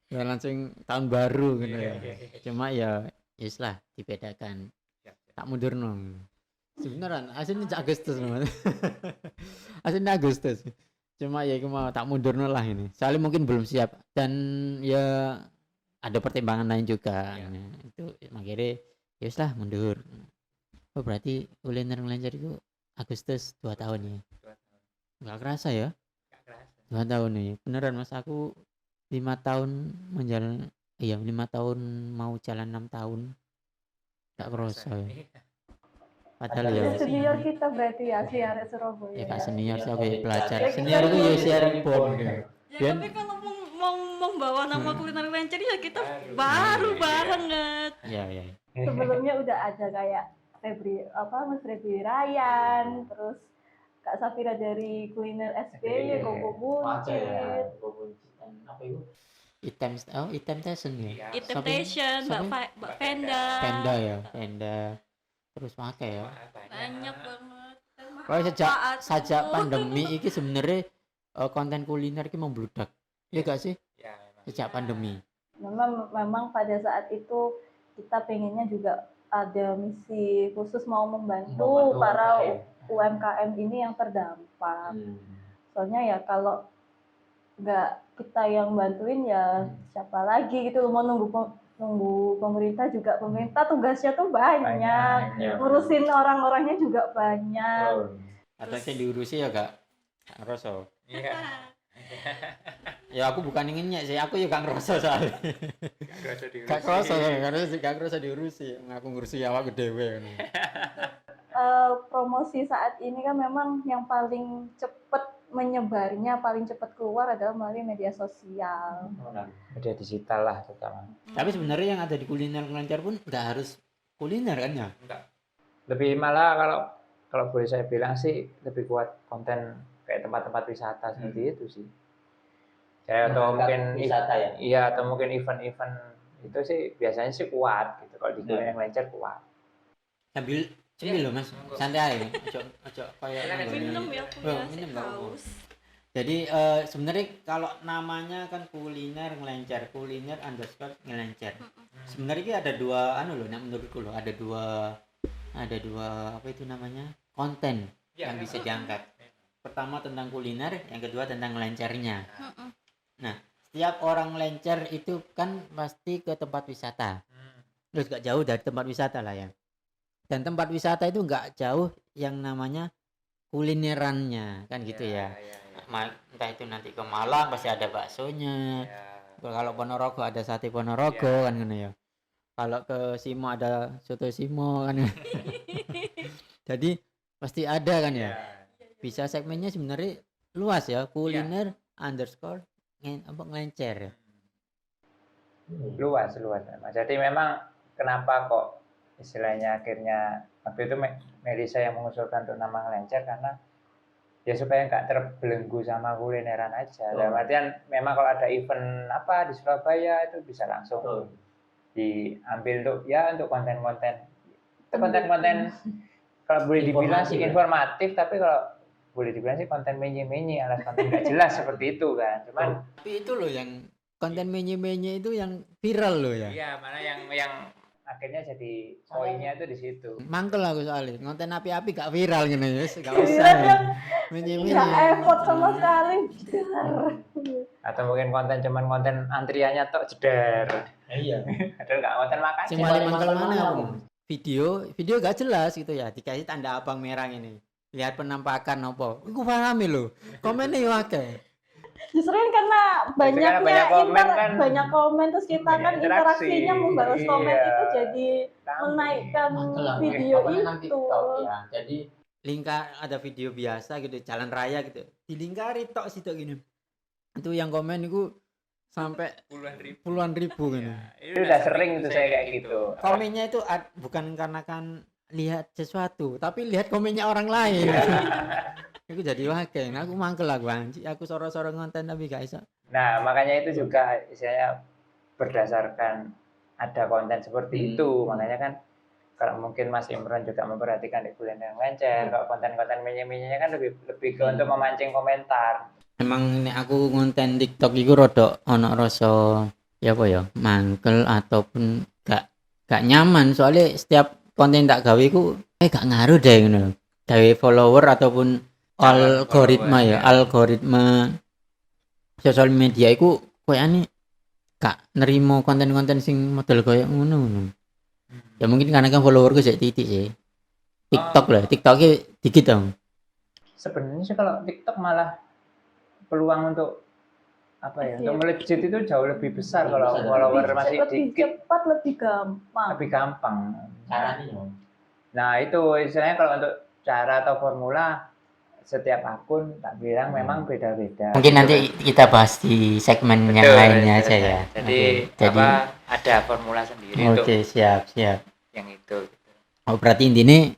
Ya langsung tahun baru gitu ya. Cuma ya yes lah dibedakan. Tak mundur nong. Sebenarnya aslinya Agustus loh. Aslinya Agustus. Cuma ya mau tak mundur lah ini. Soalnya mungkin belum siap dan ya ada pertimbangan lain juga. Nah, itu makanya yes lah mundur. Oh berarti kuliner ngelancar itu Agustus 2 tahun ya. Nggak kerasa ya? 2 tahun nih. Beneran Mas aku 5 tahun menjalan 5 tahun mau jalan 6 tahun. Nggak kerasa ya. Padahal ya. Senior kita berarti ya si arek Surabaya. Ya Kak senior sampai pelajar. Senior itu ya sharing bond ya. Ya tapi kalau mau membawa nama kuliner lancar ya kita baru banget. Iya. Sebelumnya udah ada kayak Mas Febri Ryan, terus Kak Safira dari kuliner SBY, Koko Buncit. Item Station ya. Temptation, Mbak Penda. Penda ya, Penda. Terus pakai ya. Banyak banget. Kalau sejak pandemi ini sebenarnya konten kuliner ini membludak. Iya gak sih? Ya, Sejak pandemi. Memang pada saat itu kita pengennya juga ada misi khusus mau membantu para UMKM ini yang terdampak. Soalnya ya kalau nggak kita yang bantuin ya siapa lagi gitu, mau nunggu pemerintah juga. Pemerintah tugasnya tuh banyak. Ngurusin orang-orangnya juga banyak. Ada yang diurusi ya gak? Ngeroso. Iya. Ya aku bukan inginnya sih, aku juga ngeroso soalnya. Gak ngeroso karena gak ngeroso diurusi. Ngaku ngurusi awak dewe kan. Promosi saat ini kan memang yang paling cepet menyebarnya, paling cepat keluar adalah melalui media sosial. Media digital lah terutama. Tapi sebenarnya yang ada di kuliner ngelancar pun nggak harus kuliner kan ya? Lebih malah kalau boleh saya bilang sih lebih kuat konten kayak tempat-tempat wisata seperti itu sih. Atau mungkin wisata ya? Iya, atau mungkin event-event itu sih biasanya sih kuat gitu. Kalau di kuliner ngelancar kuat. Sambil loh Mas, santai aja. Ojo kayak Minum ya punya minum nggak apa-apa. haus. Jadi sebenarnya kalau namanya kan kuliner ngelancar, kuliner underscore ngelancar. Sebenarnya ini ada dua loh, menurutku loh ada dua apa itu namanya konten yang bisa diangkat. Pertama tentang kuliner, yang kedua tentang ngelancarnya. Nah, setiap orang ngelancar itu kan pasti ke tempat wisata. Terus gak jauh dari tempat wisata lah ya. Dan tempat wisata itu nggak jauh yang namanya kulinerannya kan gitu ya. Entah itu nanti ke Malang pasti ada baksonya. Kalau Ponorogo ada sate Ponorogo kan gitu ya. Kalau ke Simo ada soto Simo kan. Jadi pasti ada kan ya. Bisa segmennya sebenarnya luas ya, kuliner underscore ngelencer. Luas. Jadi memang kenapa kok istilahnya akhirnya waktu itu Melisa yang mengusulkan untuk nama ngelencer karena ya supaya nggak terbelenggu sama kulineran aja. Dalam artian memang kalau ada event apa di Surabaya itu bisa langsung diambil untuk konten-konten kalau boleh dibilang sih informatif, tapi kalau boleh dibilang sih konten menye-menye alias konten nggak jelas seperti itu kan. Cuman tapi itu loh yang konten menye-menye itu yang viral loh ya. Iya, mana yang akhirnya jadi poinnya itu di situ. Mangkel aku soalnya konten api-api gak viral gitu ya, gak Iya, usah. kan? Menye-menye. Nggak effort sama sekali. Atau mungkin cuman konten antriannya tok jeder. Iya. Ada nggak konten makan? Sing paling mangkel mana aku? video gak jelas gitu ya, dikasih tanda abang merah ini. Lihat penampakan apa. Iku paham lho. Komennya yo akeh. Justru kan karena banyaknya banyak komen kan. banyak komen terus kita Banyak kan interaksi. interaksinya membalas komen Iya. itu jadi menaikkan video itu. Ya. Jadi lingkar ada video biasa gitu, jalan raya gitu. Dilingkari tok situ gini. Itu yang komen itu sampai puluhan ribu gitu. Itu udah sering itu saya kayak gitu. Komennya itu bukan karena kan lihat sesuatu, tapi lihat komennya orang lain. Itu jadi wakil. Aku mangkel aku anjing. Aku soro-soro ngonten tapi gak iso. Nah, makanya itu juga saya berdasarkan ada konten seperti itu. Makanya kan kalau mungkin Mas Imran juga memperhatikan di Kuliner Lencer, kalau konten-konten menye-menyenya kan lebih ke untuk memancing komentar. Emang nek aku ngonten TikTok iku rada ana rasa ya apa ya, mangkel ataupun gak nyaman soalnya setiap konten tak gawe iku gak ngaruh deh ngono. Gawe follower ataupun algoritma ya, algoritma sosial media iku koyane gak nerimo konten-konten sing model koyo ngono. Ya mungkin karena kan followerku sik titik sih. TikTok lah, TikToknya dikit dong. Sebenarnya sih kalau TikTok malah peluang untuk apa ya, untuk melejit itu jauh lebih besar kalau follower masih lebih dikit, cepat, lebih gampang. lebih gampang. Caranya. Nah itu istilahnya kalau untuk cara atau formula setiap akun tak bilang memang beda-beda. Mungkin nanti kita bahas di segmen yang lainnya aja ya. Jadi apa ada formula sendiri untuk siap. yang itu. Oh berarti intinya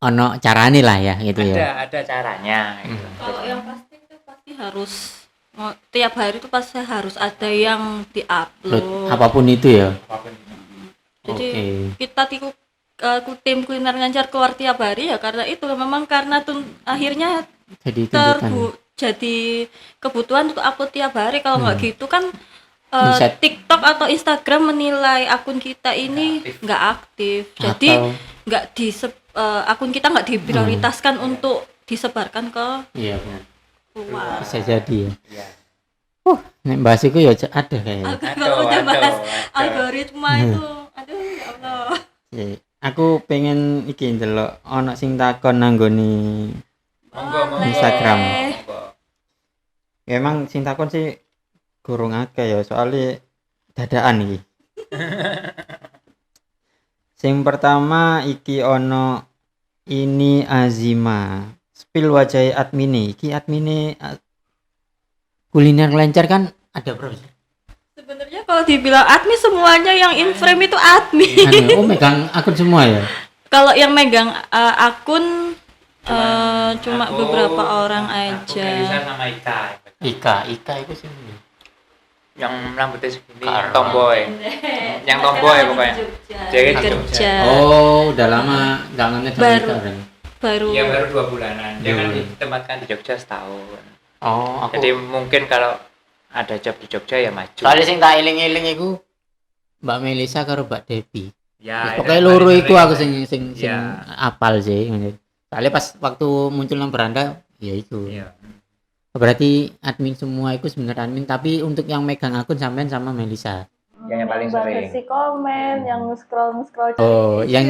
ono carane lah ya gitu ya. Ada caranya. Gitu. Kalau yang pasti itu pasti harus tiap hari itu pasti harus ada yang diupload. Apapun itu ya. Jadi kita tim Kuliner Lencer keluar tiap hari ya karena itu memang karena akhirnya Jadi tuntutan. jadi kebutuhan untuk upload tiap hari. Kalau nggak gitu kan Bisa- TikTok atau Instagram menilai akun kita ini nggak aktif. Jadi Atau- nggak akun kita nggak diprioritaskan untuk disebarkan ke Iya benar. luar. Bisa jadi ya. Iya. Nek bahas iku ya ada kayaknya. Kalau udah bahas algoritma itu, aduh ya Allah. Ya, aku pengen iki ndelok ana sing takon nanggone Instagram. Ya, emang sing takon sih kurang akeh ya soalnya dadaan iki. Sing pertama iki ono ini Azima. Spill wajah admine. Iki admine Kuliner Lencer kan ada berapa sih? Sebenarnya kalau dibilang admin semuanya yang in frame itu admin. Oh megang akun semua ya? Kalau yang megang akun cuma beberapa orang aja. Sama Ika. Ika itu sih. Yang rambutnya segini, tomboy. Yang tomboy pokoknya. Jadi Kerja. Oh, udah lama nggak ngenet sama Ika kan? Baru. Iya baru 2 bulanan. Dia kan 2 bulan. ditempatkan di Jogja setahun. Oh, aku. Jadi mungkin kalau ada job di Jogja ya maju. Soalnya sing tak eling-eling iku Mbak Melisa karo Mbak Devi. Ya, Pokoknya loro iku aku sing Ya. apal sih. Soalnya pas waktu muncul nang beranda ya itu. Iya. Berarti admin semua itu sebenarnya admin, tapi untuk yang megang akun sampean sama Melisa. Yang paling sering. balesi komen, yang scroll Oh, yang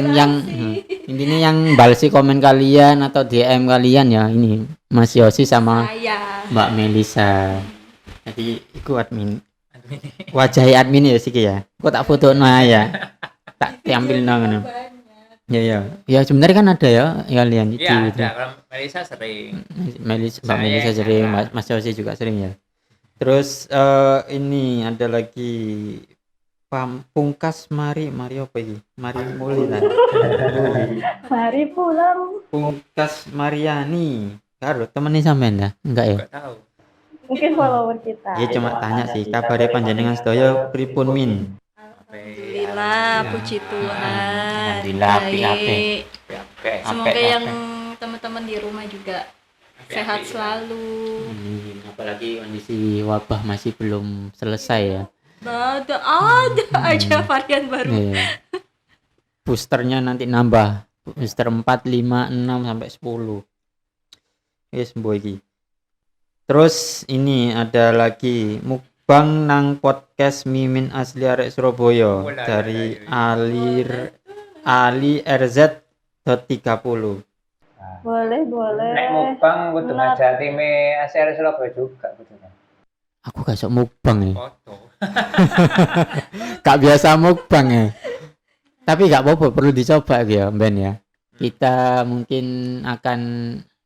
intinya yang balesi komen kalian atau DM kalian ya ini Mas Yosi sama saya. Mbak Melisa. Jadi iku admin. Wajah admin ya sih ya. Kok tak foto ya. Tak tampil ngono. Ya. Ya sebenarnya kan ada ya kalian itu. Iya, ada. Kalau Melisa sering. Mbak Melisa sering, Mas Yosi juga sering ya. Terus ini ada lagi Pungkas Mari apa ini? Mari Muli lah. Mari pulang. Pungkas Mariani. Karo temennya sampean dah? Enggak ya? Enggak tahu. Mungkin follower kita. Dia cuma tanya sih kabare panjenengan sedaya pripun min? Alhamdulillah, puji Tuhan. Alhamdulillah, Baik. apik. Oke. Semoga Apik, yang teman-teman di rumah juga sehat selalu. Apalagi kondisi wabah masih belum selesai ya. Ada aja varian baru. Iya. Boosternya nanti nambah. Booster 4, 5, 6 sampai 10. Yes, boy iki. Terus ini ada lagi mukbang nang podcast Mimin asli arek Surabaya dari Alir Ali RZ 30. Boleh. Nek mukbang kudu Benar. ngajak time ACR Surabaya juga kudunya. Aku gak sok mukbang ya. Foto. Gak biasa mukbang ya. Tapi gak apa-apa, perlu dicoba ya Ben ya. Kita mungkin akan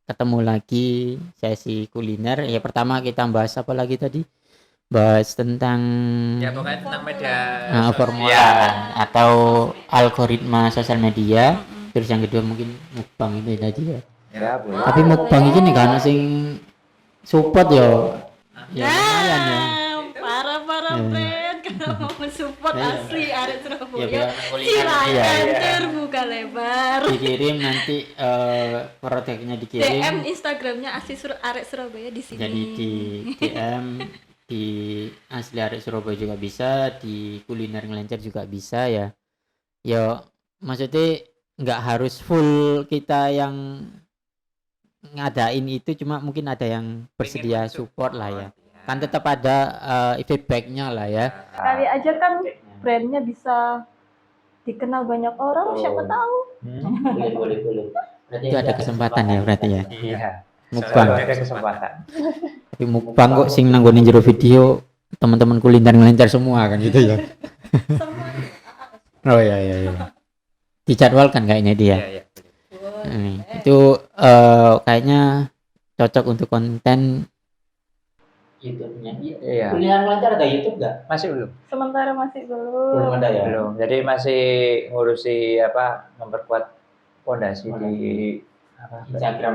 ketemu lagi sesi kuliner. Ya pertama kita bahas apa lagi tadi? Bahas tentang Ya pokoknya tentang media formula atau algoritma sosial media. Terus yang kedua mungkin mukbang itu tadi ya. Ya boleh. Tapi mukbang iki nih kan sing support ya. Ya lumayan ya. Para brand kalau mau mensupport asli arek Ya Surabaya. biar kuliner Silakan iya. terbuka lebar. dikirim nanti produknya dikirim. DM Instagramnya asli arek Surabaya di sini. Jadi di DM di asli arek Surabaya juga bisa, di kuliner ngelencer juga bisa ya. Ya maksudnya nggak harus full kita yang ngadain itu, cuma mungkin ada yang bersedia support lah ya. Kan tetap ada feedbacknya lah ya. Kali aja kan brandnya bisa dikenal banyak orang, siapa tahu. Boleh. Berarti itu ada kesempatan ya berarti ya. Iya. Mukbang. Ada kesempatan. Tapi mukbang kok sing nanggone jero video teman-teman kuliner ngelencer semua kan gitu ya. Oh iya. Dijadwalkan kayaknya dia. Iya. Itu kayaknya cocok untuk konten YouTube-nya. Iya. Kuliner ngelencer ada YouTube nggak? Masih belum. Sementara masih belum. Belum ada ya. Belum. Jadi masih ngurusi memperkuat fondasi di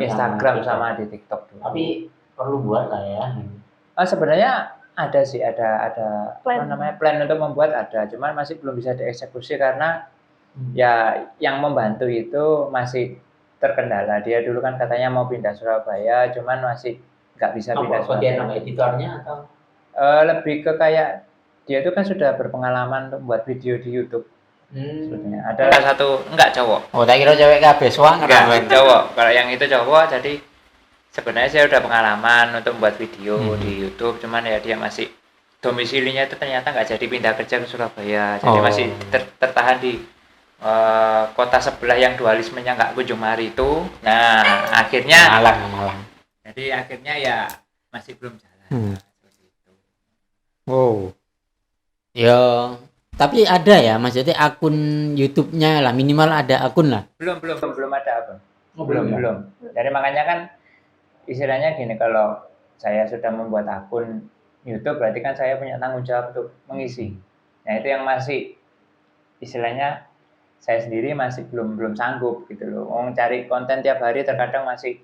Instagram sama di TikTok. Tapi perlu buat lah ya. Sebenarnya ada sih, ada Plan. plan untuk membuat ada, cuman masih belum bisa dieksekusi karena ya yang membantu itu masih terkendala. Dia dulu kan katanya mau pindah Surabaya, cuman masih nggak bisa pindah Surabaya. Editornya atau? Lebih ke kayak dia itu kan sudah berpengalaman untuk buat video di YouTube. Sebetulnya ada satu enggak cowok. Oh, tak kira cewek kabeh suang Enggak cowok. Kalau yang itu cowok, jadi sebenarnya saya udah pengalaman untuk membuat video di YouTube, cuman ya dia masih domisilinya itu ternyata nggak jadi pindah kerja ke Surabaya, jadi masih tertahan di kota sebelah yang dualismenya nggak kunjung mari itu. Nah akhirnya Malang. jadi akhirnya ya masih belum jalan. Seperti itu. Wow. Ya, tapi ada ya, maksudnya akun YouTube-nya lah, minimal ada akun lah. Belum ada apa? Belum. Jadi makanya kan istilahnya gini, kalau saya sudah membuat akun YouTube berarti kan saya punya tanggung jawab untuk mengisi. Nah itu yang masih istilahnya saya sendiri masih belum sanggup gitu loh. Cari konten tiap hari terkadang masih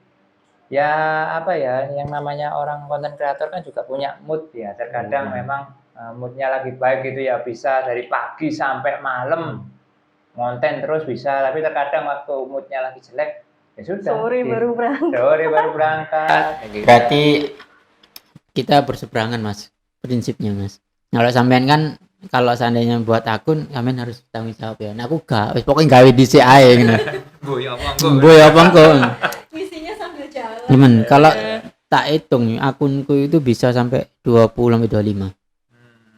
ya yang namanya orang konten kreator kan juga punya mood ya. Terkadang memang moodnya lagi baik gitu ya, bisa dari pagi sampai malam konten terus bisa, tapi terkadang waktu moodnya lagi jelek ya sudah. Sore baru berangkat. Gitu. Berarti kita berseberangan mas, prinsipnya mas. Kalau sampean kan, kalau seandainya buat akun, sampean harus tanggung jawab ya. Nah aku gak, pokoknya gawe di CAE gitu. Boy apa engko? Misinya sambil jalan. Gimana? Kalau tak hitung akunku itu bisa sampai 20 sampai 25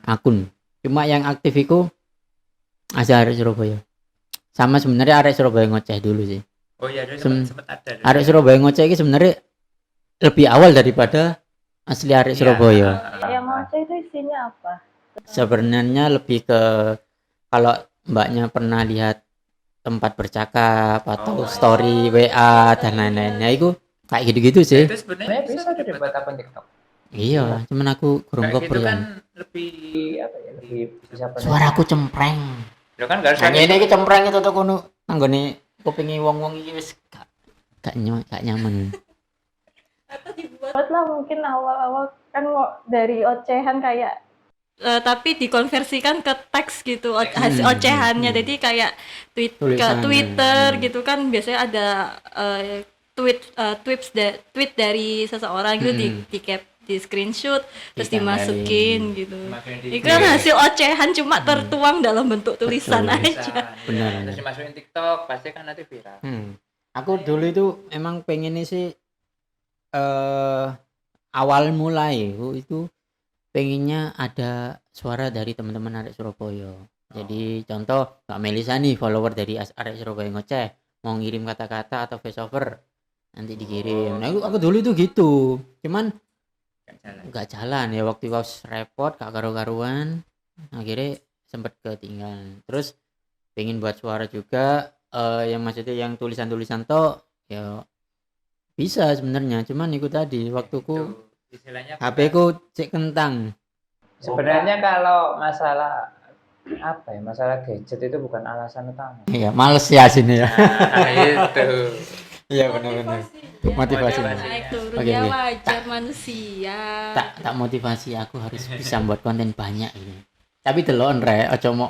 akun. Cuma yang aktif itu aja arek Surabaya. Sama sebenarnya arek Surabaya ngoceh dulu sih. Oh iya, sempat ada. Arek Surabaya ngoceh ini sebenarnya lebih awal daripada asli arek Surabaya. Yang ngoceh itu isinya apa? Sebenarnya lebih ke kalau mbaknya pernah lihat tempat bercakap atau story WA dan lain-lainnya itu kayak gitu-gitu sih. Itu sebenarnya bisa dibuat akun TikTok. Iya, cuman aku kurang Kayak gitu keprian. kan lebih bisa Suaraku cempreng. Lo kan enggak harus Nah, ini cempreng itu tuh kono anggone kupingi wong-wong iki wis gak nyaman. Atau dibuat Buatlah mungkin awal-awal kan dari ocehan kayak tapi dikonversikan ke teks gitu hasil ocehannya, jadi kayak Tulisan. Twitter gitu kan biasanya ada tweet dari seseorang gitu di screenshot terus dimasukin gitu. Itu kan hasil ocehan cuma tertuang dalam bentuk tulisan aja. Benar. Terus dimasukin TikTok pasti kan nanti viral. Aku dulu itu emang pengennya sih awal mulai itu pengennya ada suara dari teman-teman arek Surabaya. Jadi contoh Mbak Melisa nih follower dari arek Surabaya ngoceh, mau ngirim kata-kata atau voice over nanti dikirim. Nah, aku dulu itu gitu. Cuman nggak jalan ya waktu itu repot gak karu-karuan. Akhirnya sempet ketinggalan. Terus pengen buat suara juga yang maksudnya yang tulisan-tulisan toh ya bisa sebenarnya. Cuman itu tadi waktuku istilahnya HP ku cek kentang. sebenarnya kalau masalah apa ya, masalah gadget itu bukan alasan utama. Iya, males ya sini ya. Nah, itu. Iya benar-benar. Motivasi. Naik turun Oke, ya oke. wajar manusia. Tak motivasi aku harus bisa buat konten banyak ini. Tapi delon rek, ojo mau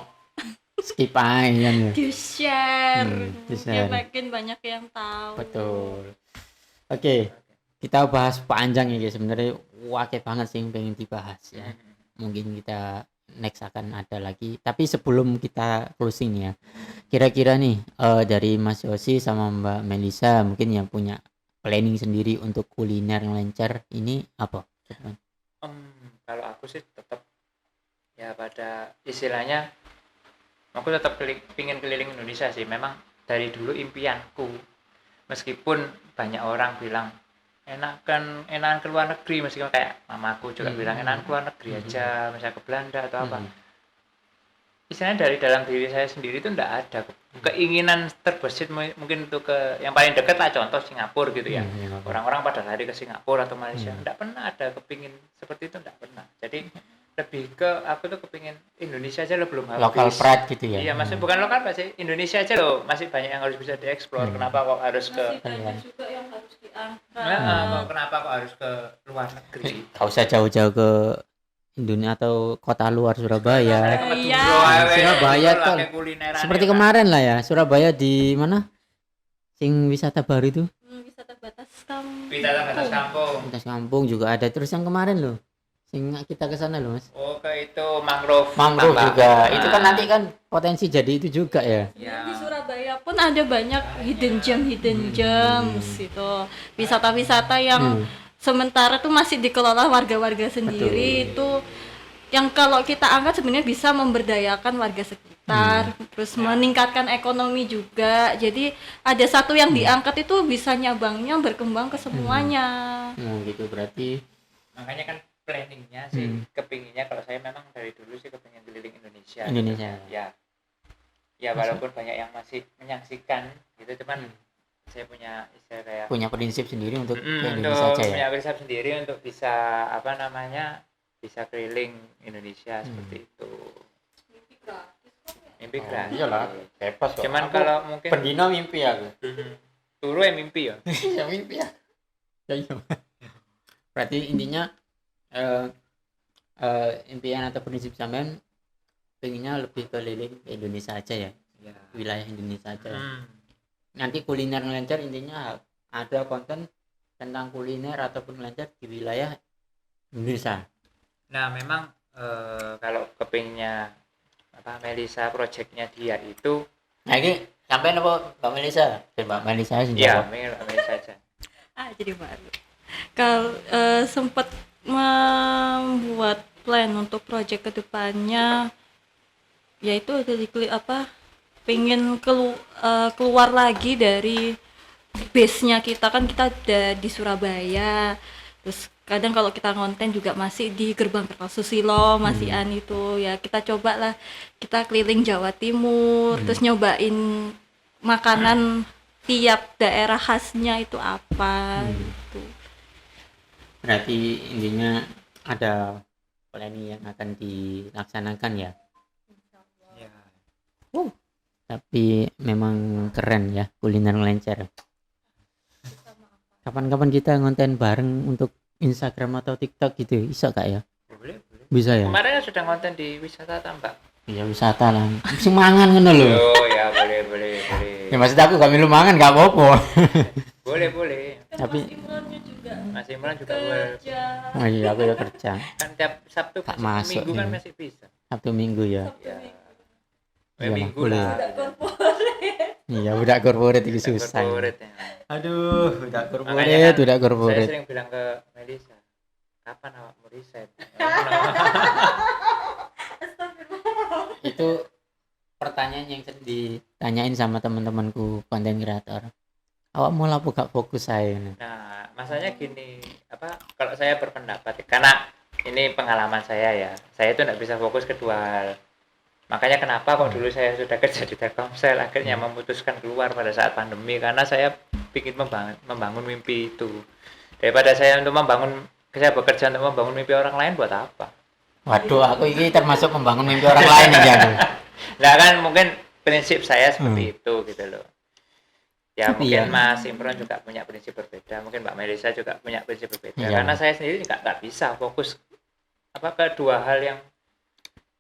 skip aja kan ya. Di share, di-share. biar makin banyak yang tahu. Betul. Oke, kita bahas panjang ya guys. Sebenarnya wakil banget sih yang pengen dibahas ya. Mungkin kita next akan ada lagi. Tapi sebelum kita closing ya, kira-kira nih dari Mas Yosi sama Mbak Melisa mungkin yang punya planning sendiri untuk kuliner Lencer ini apa? Kalau aku sih tetap ya pada istilahnya aku tetap pingin keliling Indonesia sih. Memang dari dulu impianku, meskipun banyak orang bilang enakan ke luar negeri, meskipun kayak mamaku juga bilang enakan ke luar negeri aja, misalnya ke Belanda atau apa. Istilahnya dari dalam diri saya sendiri itu enggak ada keinginan terbesit mungkin untuk ke yang paling dekat lah, contoh Singapura gitu ya. Orang-orang pada lari ke Singapura atau Malaysia. Enggak pernah ada kepingin seperti itu, enggak pernah. Jadi lebih ke aku tuh kepingin Indonesia aja lo belum habis. Local pride gitu ya. Iya, maksudnya bukan lokal sih, Indonesia aja loh masih banyak yang harus bisa dieksplor. Kenapa kok harus ke Masih banyak juga yang harus diangkat. kenapa kok harus ke luar negeri? Gak usah jauh-jauh ke Indonesia atau kota luar Surabaya. Iya. Surabaya kok seperti kemarin lah ya, Surabaya di mana? Sing wisata baru itu. Wisata batas kampung. Wisata batas kampung. Batas kampung juga ada. Terus yang kemarin loh, sing kita ke sana loh Mas. Oh, ke itu mangrove. Mangrove juga. Itu kan nanti kan potensi jadi itu juga ya. Di Surabaya pun ada banyak hidden gems itu. Wisata-wisata yang sementara tuh masih dikelola warga-warga sendiri. Itu yang kalau kita angkat sebenarnya bisa memberdayakan warga sekitar, terus meningkatkan ekonomi juga. Jadi ada satu yang diangkat itu bisa nyabangnya berkembang ke semuanya. Gitu berarti. Makanya kan planningnya sih kepinginnya, kalau saya memang dari dulu sih kepingin keliling Indonesia. Ya walaupun banyak yang masih menyaksikan gitu, cuman saya punya istilah kayak punya prinsip sendiri untuk ke Indonesia aja ya. Punya prinsip sendiri untuk bisa bisa keliling Indonesia seperti itu. Mimpi gratis. Iyalah, bebas kok. Cuman kalau mungkin pendino mimpi aku. turu ya mimpi ya. Ya mimpi ya. Ya iya. Berarti intinya impian atau prinsip sampean pengennya lebih keliling ke Indonesia aja ya. Wilayah Indonesia aja. Nanti kuliner Lencer intinya ada konten tentang kuliner ataupun Lencer di wilayah Indonesia. Nah memang kalau kepingnya Melisa projectnya dia itu, nah ini sampai apa Mbak Melisa? Mbak Melisa sih. Iya, Mbak Melisa aja. Jadi baru kalau sempat membuat plan untuk project kedepannya, yaitu pengen keluar lagi dari base-nya kita ada di Surabaya. Terus kadang kalau kita konten juga masih di Gerbang Kertosusilo, masih itu ya, kita coba lah kita keliling Jawa Timur, terus nyobain makanan tiap daerah khasnya itu apa gitu. Berarti intinya ada planning yang akan dilaksanakan ya. Tapi memang keren ya kuliner Lencer. Kapan-kapan kita ngonten bareng untuk Instagram atau TikTok gitu, bisa kak ya? Boleh. Bisa ya? Kemarin sudah ngonten di wisata Tambak. Iya wisata lah, mesti mangan kan lo. Oh ya boleh. Ya maksud aku gak milu mangan gak apa-apa. boleh. Tapi Mas Imran juga boleh. Oh iya aku ya kerja. Kan tiap Sabtu Minggu kan masih bisa. Sabtu Minggu ya. Iya, Minggu lah. Iya, budak korporat itu susah. Aduh, budak korporat. Saya sering bilang ke Melisa, kapan awak mau riset? Itu pertanyaan yang sering ditanyain sama teman-temanku konten kreator. Awak mau apa gak fokus saya? Nah, masalahnya gini, kalau saya berpendapat, karena ini pengalaman saya ya, saya itu tidak bisa fokus ke dua hal. Makanya kenapa kok dulu saya sudah kerja di Telkomsel, akhirnya memutuskan keluar pada saat pandemi, karena saya ingin membangun mimpi itu. Daripada saya bekerja untuk membangun mimpi orang lain, buat apa? Waduh, aku ini termasuk membangun mimpi orang lain aja. Nah kan mungkin prinsip saya seperti itu gitu loh. Ya mungkin Mas Imron juga punya prinsip berbeda, mungkin Mbak Melisa juga punya prinsip berbeda. Karena saya sendiri nggak bisa fokus ke dua hal yang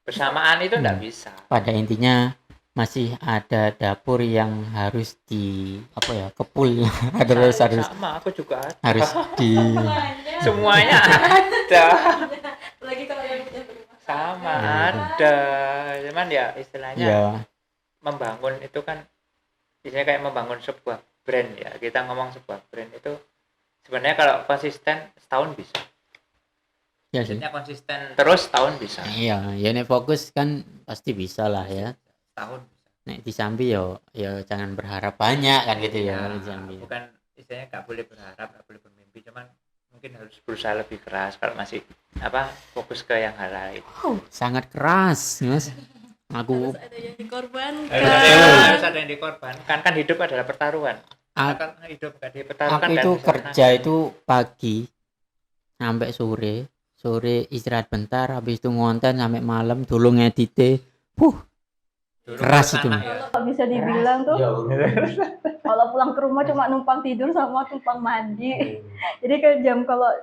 bersamaan itu nggak bisa. Pada intinya masih ada dapur yang harus kepul harus sama aku juga ada. harus di Semuanya ada. Lagi kalau yang udah berumah Sama ada. Cuman ya istilahnya membangun itu kan istilahnya kayak membangun sebuah brand ya. Kita ngomong sebuah brand itu sebenarnya kalau konsisten setahun bisa. ya sih. Maksudnya konsisten terus setahun bisa. Iya, ya nek fokus kan pasti bisa lah ya. Setahun bisa. Nek disambi yo jangan berharap banyak kan gitu ya, Ya, disambi. bukan istilahnya nggak boleh berharap, nggak boleh bermimpi, cuman mungkin harus berusaha lebih keras kalau masih fokus ke yang hal lain. Sangat keras, Mas. Aku harus ada yang dikorbankan. Harus ada yang dikorbankan, kan hidup adalah pertaruhan. Kan hidup nggak dipertaruhkan. aku itu kerja itu pagi sampai sore istirahat bentar, habis itu ngonten sampai malam dulu ngedite. Keras itu. Kalau bisa dibilang tuh kalau pulang ke rumah cuma numpang tidur sama numpang mandi. Jadi ke jam kalau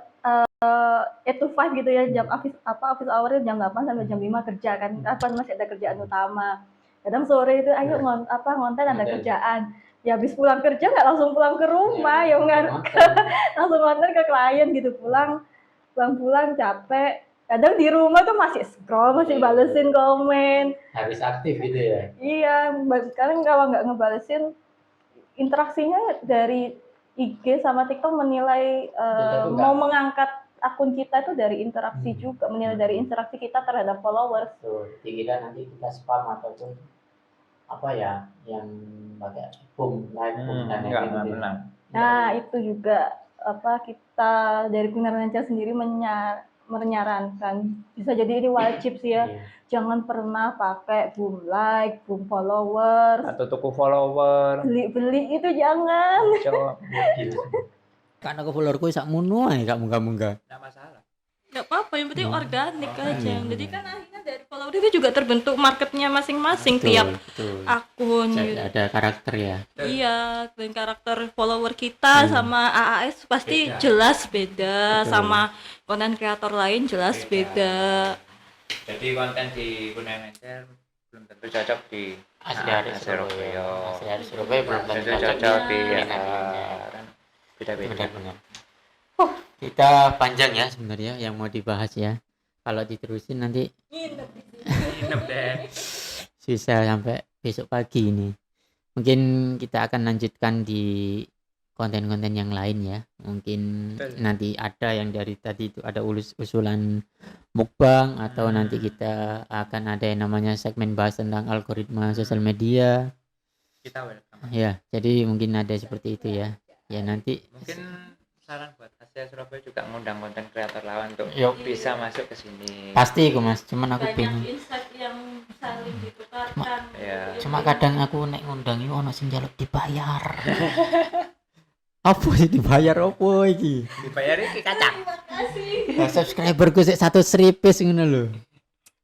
8 to 5 gitu ya, jam office hour-nya jam 8 sampai jam 5 kerja kan. Masih ada kerjaan utama. Kadang sore itu ayo ngonten ada kerjaan. Ya habis pulang kerja nggak langsung pulang ke rumah, ya langsung ngonten ke klien gitu, pulang capek. Kadang di rumah tuh masih scroll, masih balesin komen. Harus aktif gitu ya. Iya, sekarang kalau nggak ngebalesin, interaksinya dari IG sama TikTok menilai mau mengangkat akun kita itu dari interaksi juga, menilai dari interaksi kita terhadap followers. Dikira nanti kita spam ataupun yang pakai boom dan gitu. Nah, itu juga kita dari Kulinar Lancar sendiri menyarankan, bisa jadi ini wajib sih ya. Jangan pernah pakai boom like, boom followers atau tuku follower, beli itu jangan. Karena aku followerku sak munu ae gak munggah-munggah. Enggak masalah. Enggak apa-apa, yang penting organik aja. Jadi kan akhirnya dari follower itu juga terbentuk marketnya masing-masing, tiap akun gitu. Ada karakter ya. Iya, dan karakter follower kita sama AAS pasti jelas beda, sama konten kreator lain jelas beda. Jadi konten di Kulinar Lancar belum tentu cocok di Asli Surabaya belum tentu cocok di beda-beda. Kita panjang ya sebenarnya yang mau dibahas ya. Kalau diterusin nanti Nginep deh. susah sampai besok pagi ini. Mungkin kita akan lanjutkan di konten-konten yang lain ya. Mungkin nanti ada yang dari tadi itu ada usulan mukbang atau nanti kita akan ada yang namanya segmen bahas tentang algoritma sosial media. Kita welcome. Ya, jadi mungkin ada seperti itu ya. Ya nanti mungkin saran buat Asia Surabaya juga ngundang konten kreator lawan untuk bisa masuk ke sini. Pasti aku Mas, cuman aku bingung. Banyak insight yang saling ditukarkan. Ya. Cuma kadang aku nek ngundang iki ono sing njaluk dibayar. Apa sih dibayar opo iki? Dibayar iki kacang. Ya subscriberku sik 100.000 ngono lho.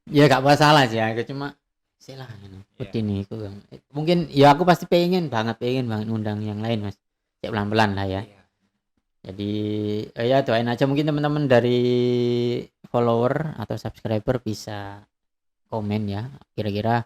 Ya gak masalah sih, aku cuma silah ngono. Begini iku. Mungkin ya aku pasti pengen banget undang yang lain Mas. Cek pelan-pelan lah ya. Jadi ya doain aja, mungkin teman-teman dari follower atau subscriber bisa komen ya. Kira-kira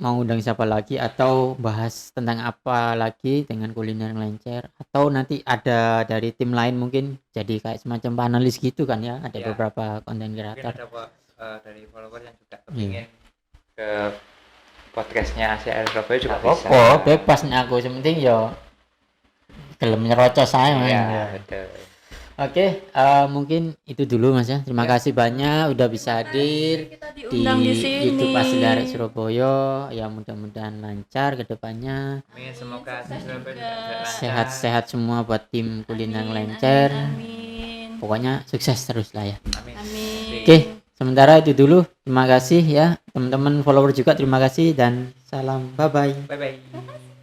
mau undang siapa lagi atau bahas tentang apa lagi dengan Kulinar Lancar, atau nanti ada dari tim lain mungkin jadi kayak semacam panelis gitu kan ya, ada beberapa konten kreator. Mungkin ada dari follower yang juga kepingin ke podcastnya ACL Surabaya juga bisa. Oh, bebas nih aku, sementing yo gelem nyerocos saya. Ya, betul. Oke, mungkin itu dulu Mas ya. Terima kasih banyak udah bisa hadir Kita di diundang di sini. YouTube Asli Arek Surabaya. Ya mudah-mudahan lancar ke depannya. Amin, semoga Surabaya juga. lancar. Sehat-sehat semua buat tim kuliner Amin, Lencer. Amin. Pokoknya sukses terus lah ya. Amin. Amin. Oke, sementara itu dulu. Terima kasih ya teman-teman follower juga terima kasih dan salam bye bye. Bye bye.